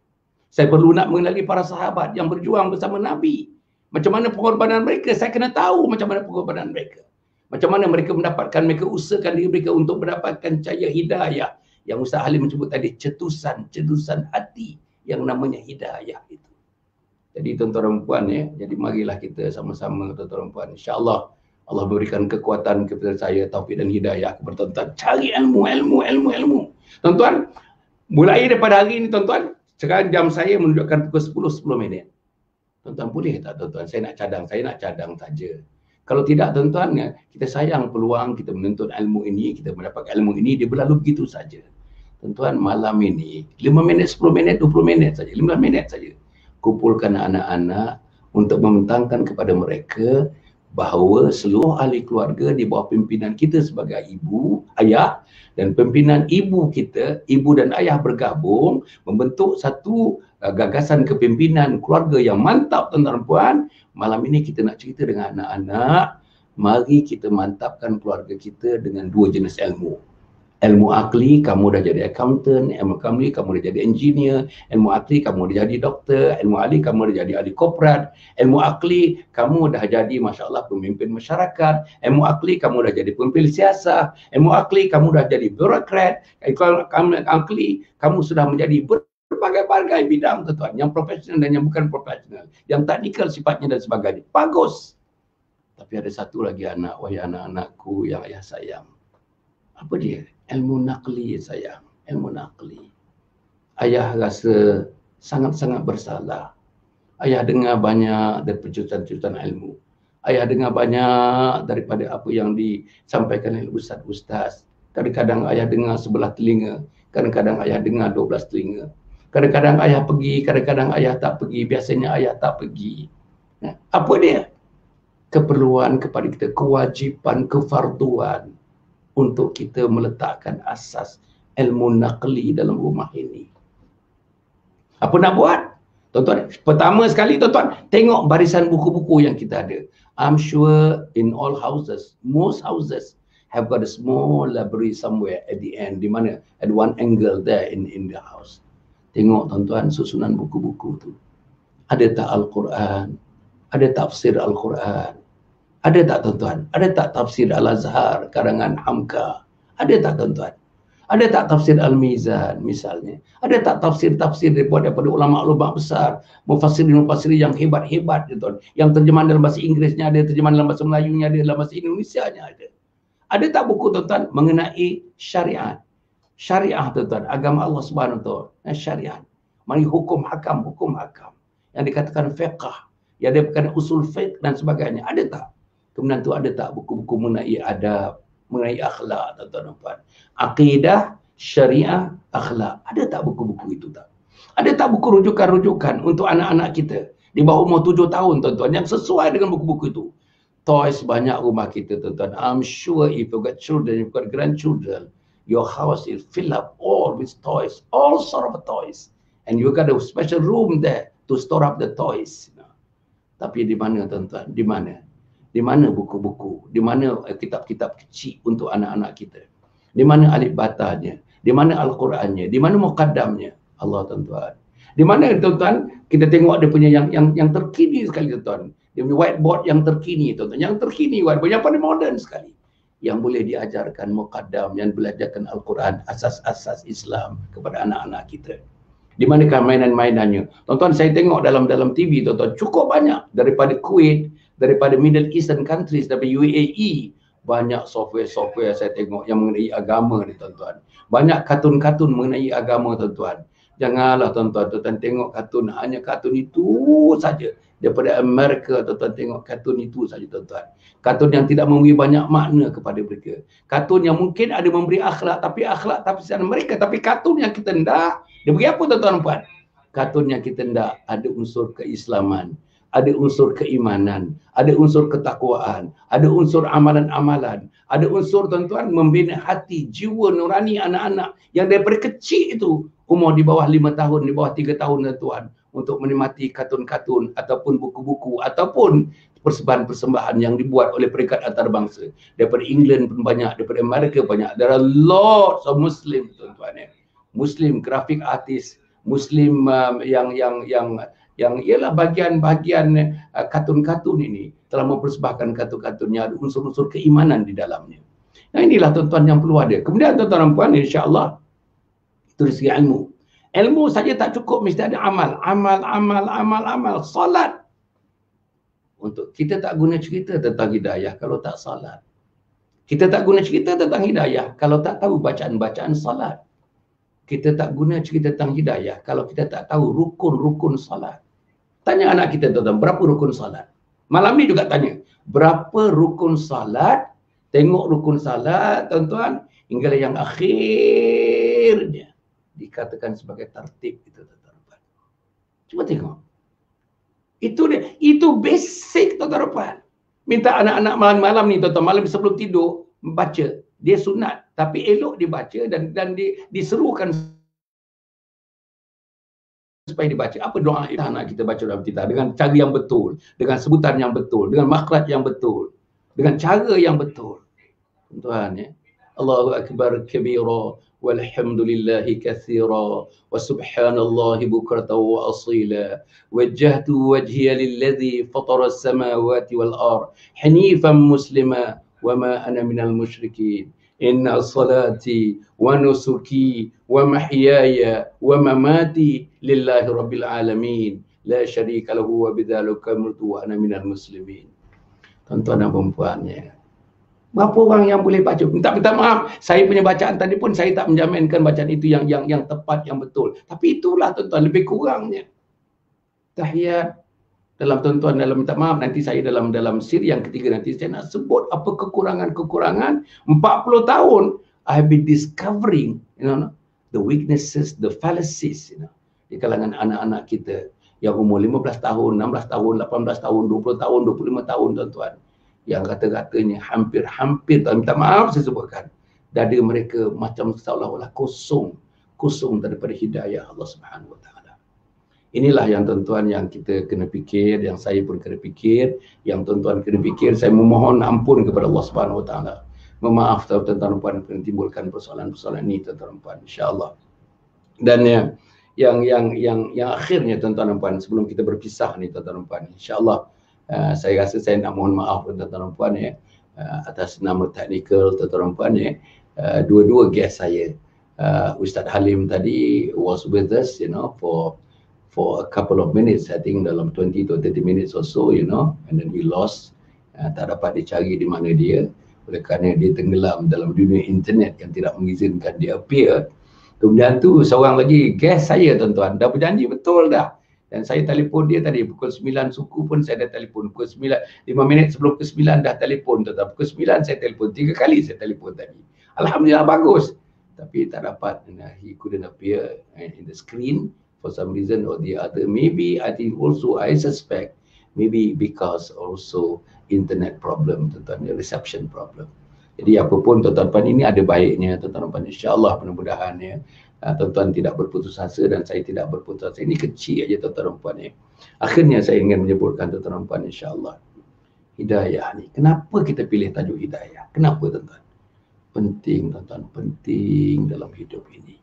Saya perlu nak mengenali para sahabat yang berjuang bersama Nabi. Macam mana pengorbanan mereka, saya kena tahu macam mana pengorbanan mereka. Macam mana mereka mereka usahakan diri mereka untuk mendapatkan cahaya hidayah. Yang Ustaz Halim menyebut tadi, cetusan hati yang namanya hidayah itu. Jadi tuan-tuan dan puan ya, jadi marilah kita sama-sama tuan-tuan dan puan. InsyaAllah Allah berikan kekuatan kepada saya, taufik dan hidayah kepada tuan-tuan. Cari ilmu. Tuan-tuan, mulai daripada hari ini tuan-tuan, sekarang jam saya menunjukkan pukul 10 minit. Tuan-tuan boleh tak tuan-tuan? Saya nak cadang saja. Kalau tidak tuan-tuan, ya, kita sayang peluang kita menuntut ilmu ini, kita mendapat ilmu ini, dia berlalu begitu saja. Tuan-tuan, malam ini 5 minit, 10 minit, 20 minit saja, 15 minit saja. Kumpulkan anak-anak untuk membentangkan kepada mereka bahawa seluruh ahli keluarga di bawah pimpinan kita sebagai ibu, ayah, dan pimpinan ibu kita, ibu dan ayah bergabung membentuk satu gagasan kepimpinan keluarga yang mantap tuan-tuan dan puan. Malam ini kita nak cerita dengan anak-anak, mari kita mantapkan keluarga kita dengan dua jenis ilmu. Ilmu akli, kamu dah jadi accountant. Ilmu akli, kamu dah jadi engineer. Ilmu akli, kamu dah jadi doktor. Ilmu akli, kamu dah jadi ahli korporat. Ilmu akli, kamu dah jadi, Masya Allah, pemimpin masyarakat. Ilmu akli, kamu dah jadi pemimpin siasat. Ilmu akli, kamu dah jadi birokrat. Ilmu akli, kamu sudah menjadi berbagai-bagai bidang, tuan-tuan. Yang profesional dan yang bukan profesional. Yang teknikal sifatnya dan sebagainya. Bagus. Tapi ada satu lagi anak, wahai anak-anakku yang ayah sayang. Apa dia? Ilmu nakli sayang. Ilmu nakli. Ayah rasa sangat-sangat bersalah. Ayah dengar banyak dari pencutan-pencutan ilmu. Ayah dengar banyak daripada apa yang disampaikan oleh ustaz-ustaz. Kadang-kadang ayah dengar sebelah telinga. Kadang-kadang ayah dengar 12 telinga. Kadang-kadang ayah pergi, kadang-kadang ayah tak pergi. Biasanya ayah tak pergi. Apa dia? Keperluan kepada kita, kewajipan, kefarduan untuk kita meletakkan asas ilmu naqli dalam rumah ini. Apa nak buat? Tuan-tuan, pertama sekali tuan-tuan, tengok barisan buku-buku yang kita ada. I'm sure in all houses, most houses have got a small library somewhere at the end. Di mana? At one angle there in the house. Tengok tuan-tuan susunan buku-buku tu. Ada tak Al-Quran? Ada tafsir Al-Quran? Ada tak tuan-tuan? Ada tak tafsir Al-Azhar karangan Hamka? Ada tak tuan-tuan? Ada tak tafsir Al-Mizan misalnya? Ada tak tafsir-tafsir daripada ulama-ulama besar, mufassirin yang hebat-hebat tuan. Yang terjemahan dalam bahasa Inggerisnya ada, terjemahan dalam bahasa Melayunya ada, dalam bahasa Indonesianya ada. Ada tak buku tuan-tuan mengenai syariat? Syariah tuan-tuan, agama Allah Subhanahu wa taala, syariat. Mari hukum hakam yang dikatakan fiqh, yang dikatakan usul fiqh dan sebagainya. Ada tak? Kemudian tu ada tak buku-buku mengenai adab, mengenai akhlak, tuan-tuan dan puan? Akidah, syariah, akhlak. Ada tak buku-buku itu tak? Ada tak buku rujukan-rujukan untuk anak-anak kita di bawah umur 7 tahun, tuan-tuan, yang sesuai dengan buku-buku itu? Toys banyak rumah kita tuan-tuan. I'm sure if you got children, you've got grandchildren, your house is filled up all with toys, all sort of toys. And you got a special room there to store up the toys. Tapi di mana tuan-tuan? Di mana? Di mana buku-buku? Di mana kitab-kitab kecil untuk anak-anak kita? Di mana alif batanya? Di mana Al-Qurannya? Di mana muqaddamnya? Allah tuan-tuan. Di mana tuan-tuan kita tengok dia punya yang terkini sekali tuan-tuan. Dia punya whiteboard yang terkini tuan-tuan. Yang terkini whiteboard yang paling moden sekali. Yang boleh diajarkan muqaddam, yang belajarkan Al-Quran, asas-asas Islam kepada anak-anak kita. Di manakah mainan-mainannya? Tuan-tuan, saya tengok dalam TV tuan-tuan, cukup banyak daripada Kuwait, daripada Middle Eastern countries, daripada UAE, banyak software-software saya tengok yang mengenai agama ni tuan-tuan. Banyak kartun-kartun mengenai agama tuan-tuan. Janganlah tuan-tuan tengok kartun, hanya kartun itu saja. Daripada Amerika tuan-tuan tengok kartun itu saja tuan-tuan. Kartun yang tidak memberi banyak makna kepada mereka. Kartun yang mungkin ada memberi akhlak, tapi akhlak tafsiran mereka. Tapi kartun yang kita hendak, dia beri apa tuan-tuan puan? Kartun yang kita hendak ada unsur keislaman, ada unsur keimanan, ada unsur ketakwaan, ada unsur amalan-amalan, ada unsur tuan-tuan membina hati, jiwa nurani anak-anak yang daripada kecil itu, umur di bawah 5 tahun, di bawah 3 tahun tuan-tuan, untuk menikmati kartun-kartun ataupun buku-buku ataupun persembahan-persembahan yang dibuat oleh peringkat antarabangsa. Daripada England pun banyak, daripada Amerika banyak. There are lots of Muslim tuan-tuan. Muslim graphic artist, Muslim yang ialah bahagian-bahagian kartun-kartun ini telah mempersembahkan kartun-kartunnya, ada unsur-unsur keimanan di dalamnya. Nah inilah tuan-tuan yang perlu ada. Kemudian tuan-tuan dan puan, insya-Allah itu dari segi ilmu. Ilmu saja tak cukup, mesti ada amal. Amal. Salat. Untuk kita tak guna cerita tentang hidayah kalau tak salat. Kita tak guna cerita tentang hidayah kalau tak tahu bacaan-bacaan salat. Kita tak guna cerita tentang hidayah kalau kita tak tahu rukun-rukun salat. Tanya anak kita tuan-tuan, berapa rukun salat? Malam ni juga tanya, berapa rukun salat? Tengok rukun salat tuan-tuan, hingga yang akhirnya dikatakan sebagai tertib itu tuan-tuan. Cuba tengok. Itu dia, itu basic tuan-tuan. Minta anak-anak malam-malam ni tuan-tuan, malam sebelum tidur baca. Dia sunat tapi elok dibaca dan diserukan supaya dibaca. Apa doa itu anak kita baca dalam kita dengan cara yang betul, dengan sebutan yang betul, dengan makhraj yang betul, dengan cara yang betul. Tuan ya. Allahu akbar kabira walhamdulillahi katsira wa subhanallahi bukratan wa asila wajjahtu wajhiya lilladzi fatara as-samawati wal ard hanifan muslima wa ma ana minal musyrikin inna salati wa nusuki wa mahyaya wa mamati lillahi rabbil alamin la syarika lahu wa bidzalika umirtu wa ana minal muslimin. Tuan-tuan dan puan-puannya, berapa orang yang boleh baca? Minta maaf, saya punya bacaan tadi pun saya tak menjaminkan bacaan itu yang tepat, yang betul. Tapi itulah tuan-tuan, lebih kurangnya. Tahiyat dalam tuan-tuan, dalam minta maaf, nanti saya dalam siri yang ketiga nanti saya nak sebut apa kekurangan-kekurangan. 40 tahun I have been discovering, the weaknesses, the fallacies, di kalangan anak-anak kita yang umur 15 tahun, 16 tahun, 18 tahun, 20 tahun, 25 tahun tuan-tuan. Yang kata-katanya hampir, minta maaf saya sebutkan, dada mereka macam seolah-olah kosong daripada hidayah Allah Subhanahu Wa Taala. Inilah yang tuan-tuan yang kita kena fikir, yang saya pun kena fikir, yang tuan-tuan kena fikir. Saya memohon ampun kepada Allah Subhanahu Wa Taala. Memaaf tuan-tuan dan puan yang timbulkan persoalan-persoalan ini tuan-tuan dan puan, insya-Allah. Dan yang akhirnya tuan-tuan dan puan, sebelum kita berpisah ni tuan-tuan dan puan, insya-Allah saya rasa saya nak mohon maaf tuan-tuan dan puan atas nama teknikal tuan-tuan dan puan dua-dua guest saya. Ustaz Halim tadi was with us for a couple of minutes, I think dalam 20 to 30 minutes or so, and then we lost, tak dapat dicari di mana dia, oleh kerana dia tenggelam dalam dunia internet yang tidak mengizinkan dia appear. Kemudian tu seorang lagi guest saya tuan-tuan, dah berjanji betul dah. Dan saya telefon dia tadi pukul 9 suku pun saya dah telefon, pukul 9, 5 minit sebelum pukul 9 dah telefon tuan-tuan. Pukul 9 saya telefon, 3 kali saya telefon tadi. Alhamdulillah bagus. Tapi tak dapat, he couldn't appear in the screen for some reason or the other. Maybe I think also I suspect Maybe because also internet problem, tuan-tuan, reception problem. Jadi apapun tuan-tuan ini ada baiknya, tuan-tuan, insya-Allah mudah-mudahan ya. Tuan-tuan tidak berputus asa dan saya tidak berputus asa. Ini kecil aja tuan-tuan ya. Akhirnya saya ingin menyebutkan tuan-tuan insya-Allah. Hidayah ni. Kenapa kita pilih tajuk hidayah? Kenapa tuan-tuan? Penting tuan-tuan, penting dalam hidup ini.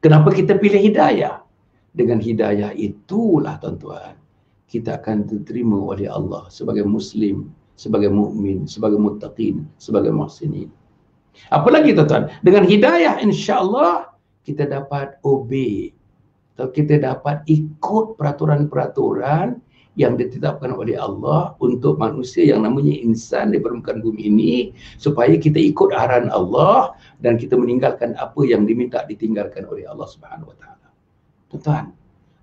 Kenapa kita pilih hidayah? Dengan hidayah itulah tuan-tuan, kita akan diterima oleh Allah sebagai Muslim, sebagai mukmin, sebagai muttaqin, sebagai muhsinin. Apalagi tuan-tuan, dengan hidayah insya-Allah kita dapat obey, atau kita dapat ikut peraturan-peraturan yang ditetapkan oleh Allah untuk manusia yang namanya insan di permukaan bumi ini, supaya kita ikut arahan Allah dan kita meninggalkan apa yang diminta ditinggalkan oleh Allah Subhanahu wa taala. Tuan-tuan,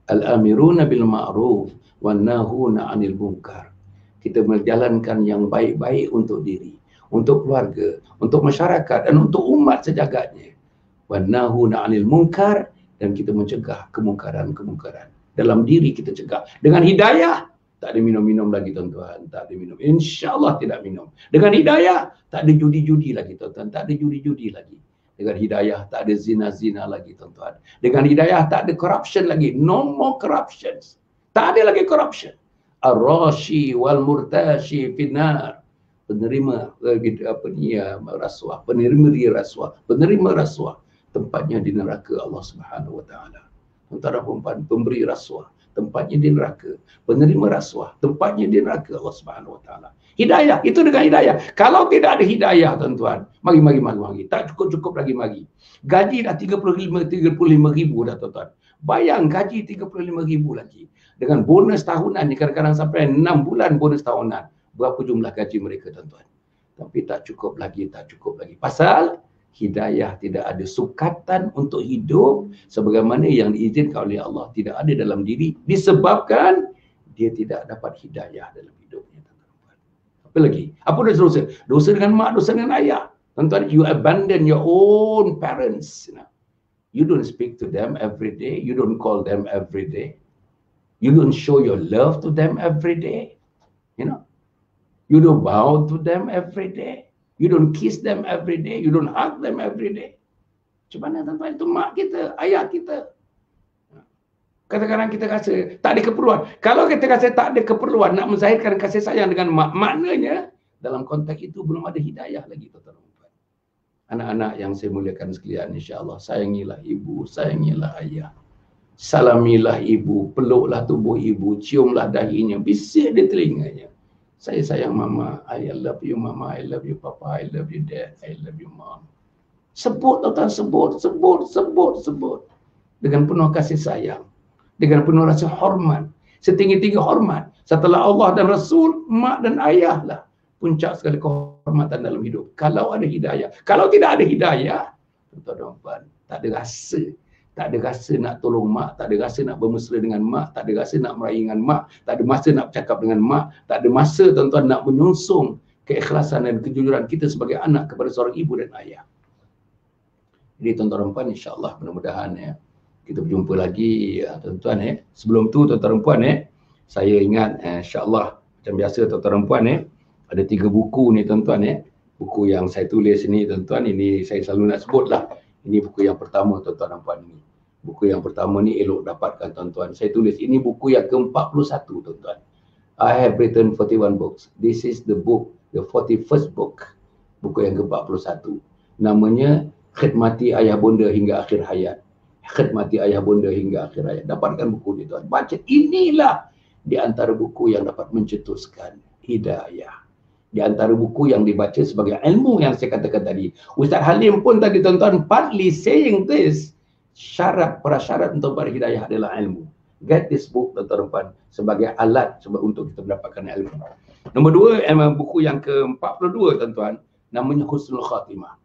al-amiruna bil ma'ruf wan nahuna 'anil munkar. Kita menjalankan yang baik-baik untuk diri, untuk keluarga, untuk masyarakat dan untuk umat sejagatnya. Wan nahuna 'anil munkar, dan kita mencegah kemungkaran-kemungkaran. Dalam diri kita cegah. Dengan hidayah, tak ada minum-minum lagi tuan-tuan. Tak ada minum. InsyaAllah tidak minum. Dengan hidayah, tak ada judi-judi lagi tuan-tuan. Tak ada judi-judi lagi. Dengan hidayah, tak ada zina-zina lagi tuan-tuan. Dengan hidayah, tak ada corruption lagi. No more corruptions. Tak ada lagi corruption. Ar-rashi wal murtashi finnar. Penerima rasuah. Penerima rasuah. Tempatnya di neraka Allah Subhanahu wa taala. Tuan-tuan dan puan-puan, pemberi rasuah tempatnya di neraka. Penerima rasuah tempatnya di neraka Allah Subhanahu wa taala. Hidayah, itu dengan hidayah. Kalau tidak ada hidayah tuan-tuan, mari. Tak cukup lagi mari. Gaji dah 35 ribu dah tuan-tuan. Bayang gaji 35 ribu lagi. Dengan bonus tahunan ni kadang-kadang sampai 6 bulan bonus tahunan. Berapa jumlah gaji mereka tuan-tuan? Tapi tak cukup lagi. Pasal hidayah tidak ada sukatan untuk hidup sebagaimana yang diizinkan oleh Allah tidak ada dalam diri, disebabkan dia tidak dapat hidayah dalam hidupnya. Apa lagi? Apa dosa? Dosa dengan mak, dosa dengan ayah. Tuan-tuan, you abandon your own parents. You don't speak to them every day. You don't call them every day. You don't show your love to them every day. You don't bow to them every day. You don't kiss them every day. You don't hug them every day. Macam mana tuan-tuan? Itu mak kita, ayah kita. Kadang-kadang kita rasa tak ada keperluan. Kalau kita rasa tak ada keperluan nak menzahirkan kasih sayang dengan mak, maknanya dalam konteks itu belum ada hidayah lagi tuan-tuan. Anak-anak yang saya muliakan sekalian, insya-Allah, sayangilah ibu, sayangilah ayah. Salamilah ibu, peluklah tubuh ibu, ciumlah dahinya, bisik di telinganya. Saya sayang mama, I love you mama, I love you papa, I love you dad, I love you mom. Sebut tuan-tuan, sebut. Dengan penuh kasih sayang. Dengan penuh rasa hormat. Setinggi-tinggi hormat. Setelah Allah dan Rasul, mak dan ayah lah puncak sekali kehormatan dalam hidup. Kalau ada hidayah. Kalau tidak ada hidayah, tuan-tuan, tak ada rasa. Tak ada rasa nak tolong mak, tak ada rasa nak bermesra dengan mak, tak ada rasa nak meraih dengan mak, tak ada masa nak bercakap dengan mak, tak ada masa tuan-tuan nak menyonsong keikhlasan dan kejujuran kita sebagai anak kepada seorang ibu dan ayah. Jadi tuan-tuan dan puan, insya-Allah mudah-mudahan kita berjumpa lagi tuan-tuan. Sebelum tu tuan-tuan dan puan, saya ingat insya-Allah macam biasa tuan-tuan dan puan, ada 3 buku ni tuan-tuan. Buku yang saya tulis ni tuan-tuan, ini saya selalu nak sebutlah. Ini buku yang pertama tuan-tuan dan puan ini. Buku yang pertama ni elok dapatkan tuan-tuan. Saya tulis ini buku yang ke-41 tuan-tuan. I have written 41 books. This is the book, the 41st book. Buku yang ke-41. Namanya Khidmati Ayah Bonda Hingga Akhir Hayat. Khidmati Ayah Bonda Hingga Akhir Hayat. Dapatkan buku ni tuan. Baca, inilah di antara buku yang dapat mencetuskan hidayah. Di antara buku yang dibaca sebagai ilmu yang saya katakan tadi. Ustaz Halim pun tadi tuan-tuan, partly saying this, prasyarat untuk berhidayah adalah ilmu. Get this book tuan-tuan sebagai alat untuk kita mendapatkan ilmu. Nombor 2, buku yang ke-42 tuan-tuan, namanya Husnul Khatimah.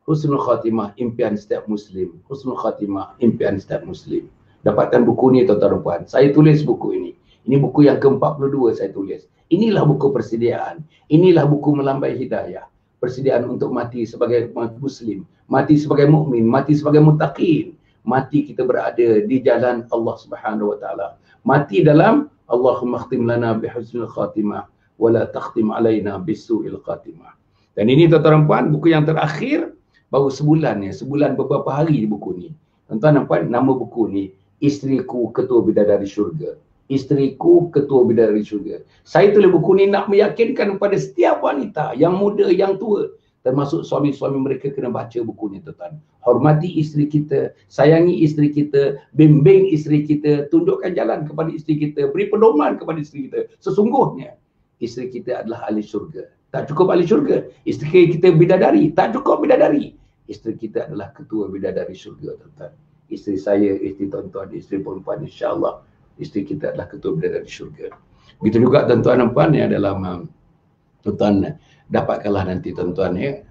Husnul Khatimah, impian setiap Muslim. Husnul Khatimah, impian setiap Muslim. Dapatkan buku ni tuan-tuan. Saya tulis buku ini. Ini buku yang ke-42 saya tulis. Inilah buku persediaan. Inilah buku melambai hidayah. Persediaan untuk mati sebagai Muslim. Mati sebagai mukmin, mati sebagai muttaqin. Mati kita berada di jalan Allah Subhanahu wa taala. Mati dalam Allahumma khtim lana bihusnil khatimah wa la takhtim alaina bisu'il khatimah. Dan ini tuan-tuan dan puan, buku yang terakhir baru sebulan ya, sebulan beberapa hari buku ni. Tuan-tuan dan puan, nama buku ni Isteriku Ketua Bidadari Syurga. Isteriku Ketua Bidadari Syurga. Saya tulis buku ni nak meyakinkan kepada setiap wanita yang muda, yang tua, termasuk suami-suami mereka kena baca buku ni tuan-tuan. Hormati isteri kita, sayangi isteri kita, bimbing isteri kita, tunjukkan jalan kepada isteri kita, beri pedoman kepada isteri kita. Sesungguhnya isteri kita adalah ahli syurga. Tak cukup ahli syurga, isteri kita bidadari, tak cukup bidadari. Isteri kita adalah ketua bidadari syurga tuan-tuan. Isteri saya, isteri tuan-tuan, isteri perempuan, insya-Allah isteri kita adalah ketua bidadari syurga. Begitu juga tuan-tuan dan puan ya, dalam tuan-tuan dapatkanlah nanti tuan-tuan ya,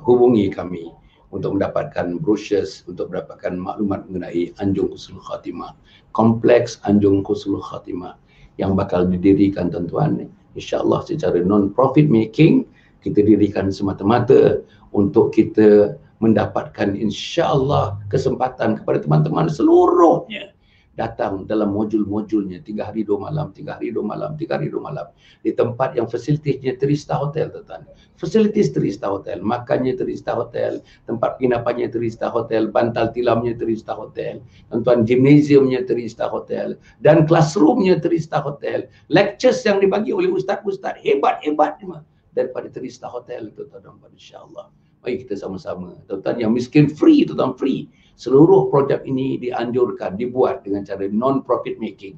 hubungi kami untuk mendapatkan brochures, untuk mendapatkan maklumat mengenai Anjung Husnul Khatimah, kompleks Anjung Husnul Khatimah yang bakal didirikan tuan-tuan, insya-Allah secara non-profit making. Kita dirikan semata-mata untuk kita mendapatkan insya-Allah kesempatan kepada teman-teman seluruhnya datang dalam modul-modulnya 3 hari 2 malam, 3 hari 2 malam, 3 hari 2 malam di tempat yang fasilitasnya 3-star hotel tuan-tuan. Fasilitas 3-star hotel, makannya 3-star hotel, tempat penginapannya 3-star hotel, bantal tilamnya 3-star hotel, tuan-tuan, gimnasiumnya 3-star hotel dan classroomnya 3-star hotel. Lectures yang dibagi oleh ustaz-ustaz hebat-hebat daripada 3-star hotel itu tuan-tuan, insya-Allah. Mari kita sama-sama. Tuan-tuan yang miskin free, tuan-tuan, free. Seluruh projek ini dianjurkan, dibuat dengan cara non-profit making.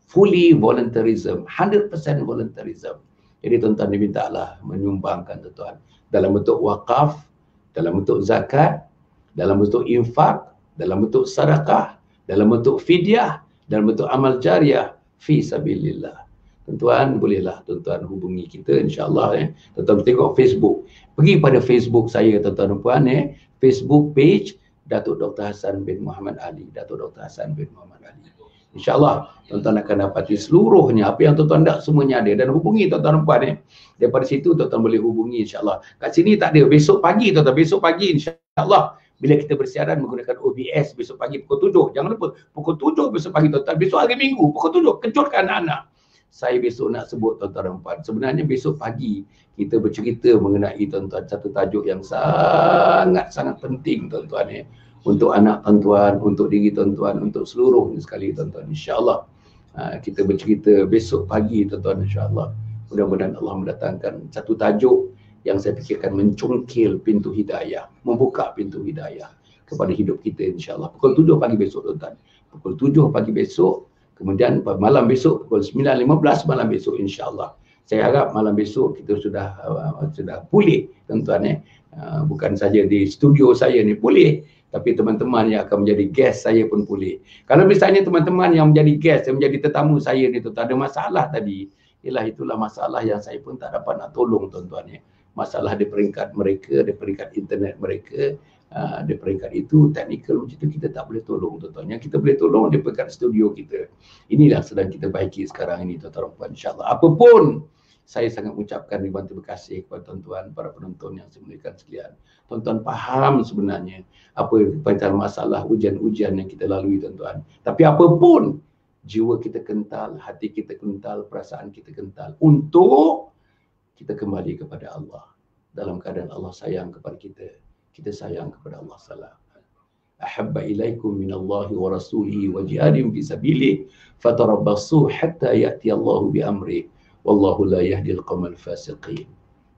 Fully volunteerism, 100% volunteerism. Jadi tuan-tuan dimintalah menyumbangkan tuan-tuan dalam bentuk wakaf, dalam bentuk zakat, dalam bentuk infak, dalam bentuk sedekah, dalam bentuk fidyah, dalam bentuk amal jariah fi sabilillah. Tuan-tuan bolehlah tuan-tuan hubungi kita insya-Allah ya. Tuan-tuan tengok Facebook. Pergi pada Facebook saya tuan-tuan dan puan ya. Facebook page Datuk Dr. Hassan bin Muhammad Ali, Datuk Dr. Hassan bin Muhammad Ali. InsyaAllah tuan-tuan akan dapati seluruhnya apa yang tuan-tuan nak semuanya ada, dan hubungi tuan-tuan dan puan daripada situ tuan-tuan boleh hubungi insyaAllah. Kat sini tak ada, besok pagi tuan-tuan, besok pagi insyaAllah bila kita bersiaran menggunakan OBS besok pagi pukul 7. Jangan lupa pukul 7 besok pagi tuan-tuan. Besok hari Minggu pukul 7, kejutkan anak-anak. Saya besok nak sebut tuan-tuan dan puan. Sebenarnya besok pagi kita bercerita mengenai tuan-tuan satu tajuk yang sangat-sangat penting tuan-tuan ya. Untuk anak tuan-tuan, untuk diri tuan-tuan, untuk seluruhnya sekali tuan-tuan. InsyaAllah kita bercerita besok pagi tuan-tuan, insyaAllah. Mudah-mudahan Allah mendatangkan satu tajuk yang saya fikirkan mencungkil pintu hidayah, membuka pintu hidayah kepada hidup kita insyaAllah. Pukul 7 pagi besok tuan-tuan. Pukul 7 pagi besok, kemudian malam besok pukul 9.15 malam besok insyaAllah. Saya harap malam besok kita sudah pulih tuan-tuan ya. Bukan saja di studio saya ni pulih, tapi teman-teman yang akan menjadi guest saya pun pulih. Kalau misalnya teman-teman yang menjadi guest, yang menjadi tetamu saya ni tuan-tuan ada masalah tadi, itulah masalah yang saya pun tak dapat nak tolong tuan-tuan ya. Masalah di peringkat mereka, di peringkat internet mereka, di peringkat itu teknikal macam itu kita tak boleh tolong tuan-tuan. Yang kita boleh tolong di peringkat studio kita. Inilah sedang kita baiki sekarang ini tuan-tuan, insyaAllah. Apapun, saya sangat mengucapkan ribuan terima kasih kepada tuan-tuan, para penonton yang saya muliakan sekalian. Tuan-tuan faham sebenarnya apa perihal masalah ujian-ujian yang kita lalui tuan-tuan. Tapi apapun, jiwa kita kental, hati kita kental, perasaan kita kental untuk kita kembali kepada Allah. Dalam keadaan Allah sayang kepada kita, kita sayang kepada Allah salam. Ahabba ilaikum minallahi wa rasulihi wa jihadin fi sabilihi fatarabbasu hatta ya'ti Allahu bi amri. Wallahu la yahdil qaumal fasiqin.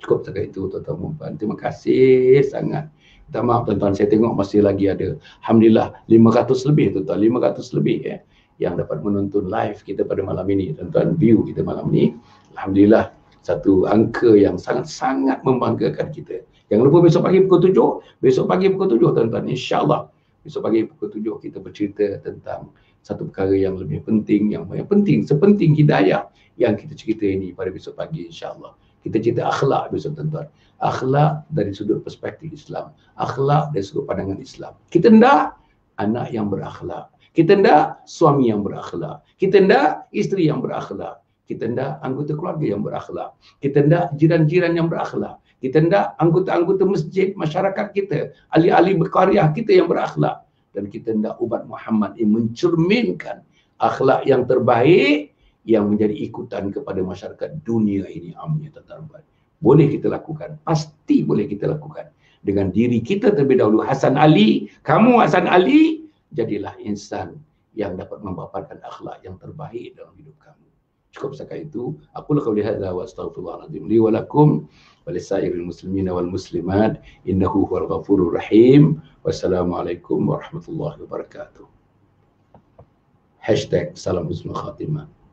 Cukup setakat itu tuan-tuan. Terima kasih sangat. Minta maaf tuan-tuan, saya tengok masih lagi ada alhamdulillah 500 lebih tuan-tuan, 500 lebih ya yang dapat menonton live kita pada malam ini tuan-tuan, view kita malam ini. Alhamdulillah satu angka yang sangat-sangat membanggakan kita. Jangan lupa besok pagi pukul 7, besok pagi pukul 7 tuan-tuan, insya-Allah. Besok pagi pukul 7 kita bercerita tentang satu perkara yang lebih penting, yang penting, sepenting hidayah yang kita cerita ini pada besok pagi insya-Allah. Kita cerita akhlak besok tuan-tuan. Akhlak dari sudut perspektif Islam. Akhlak dari sudut pandangan Islam. Kita hendak anak yang berakhlak. Kita hendak suami yang berakhlak. Kita hendak isteri yang berakhlak. Kita hendak anggota keluarga yang berakhlak. Kita hendak jiran-jiran yang berakhlak. Kita hendak anggota-anggota masjid, masyarakat kita, ahli-ahli berkarya kita yang berakhlak. Dan kita hendak umat Muhammad yang mencerminkan akhlak yang terbaik yang menjadi ikutan kepada masyarakat dunia ini amnya tuan-tuan. Boleh kita lakukan, pasti boleh kita lakukan. Dengan diri kita terlebih dahulu. Hasan Ali, kamu Hasan Ali, jadilah insan yang dapat memaparkan akhlak yang terbaik dalam hidup kamu. Cukup setakat itu. Aku qauli hadza wa astaghfirullahaladzim li wa lakum wa lisairil muslimina wal muslimat innahu huwal ghafurur rahim. Wassalamualaikum warahmatullahi wabarakatuh. #salam husnul khatimah.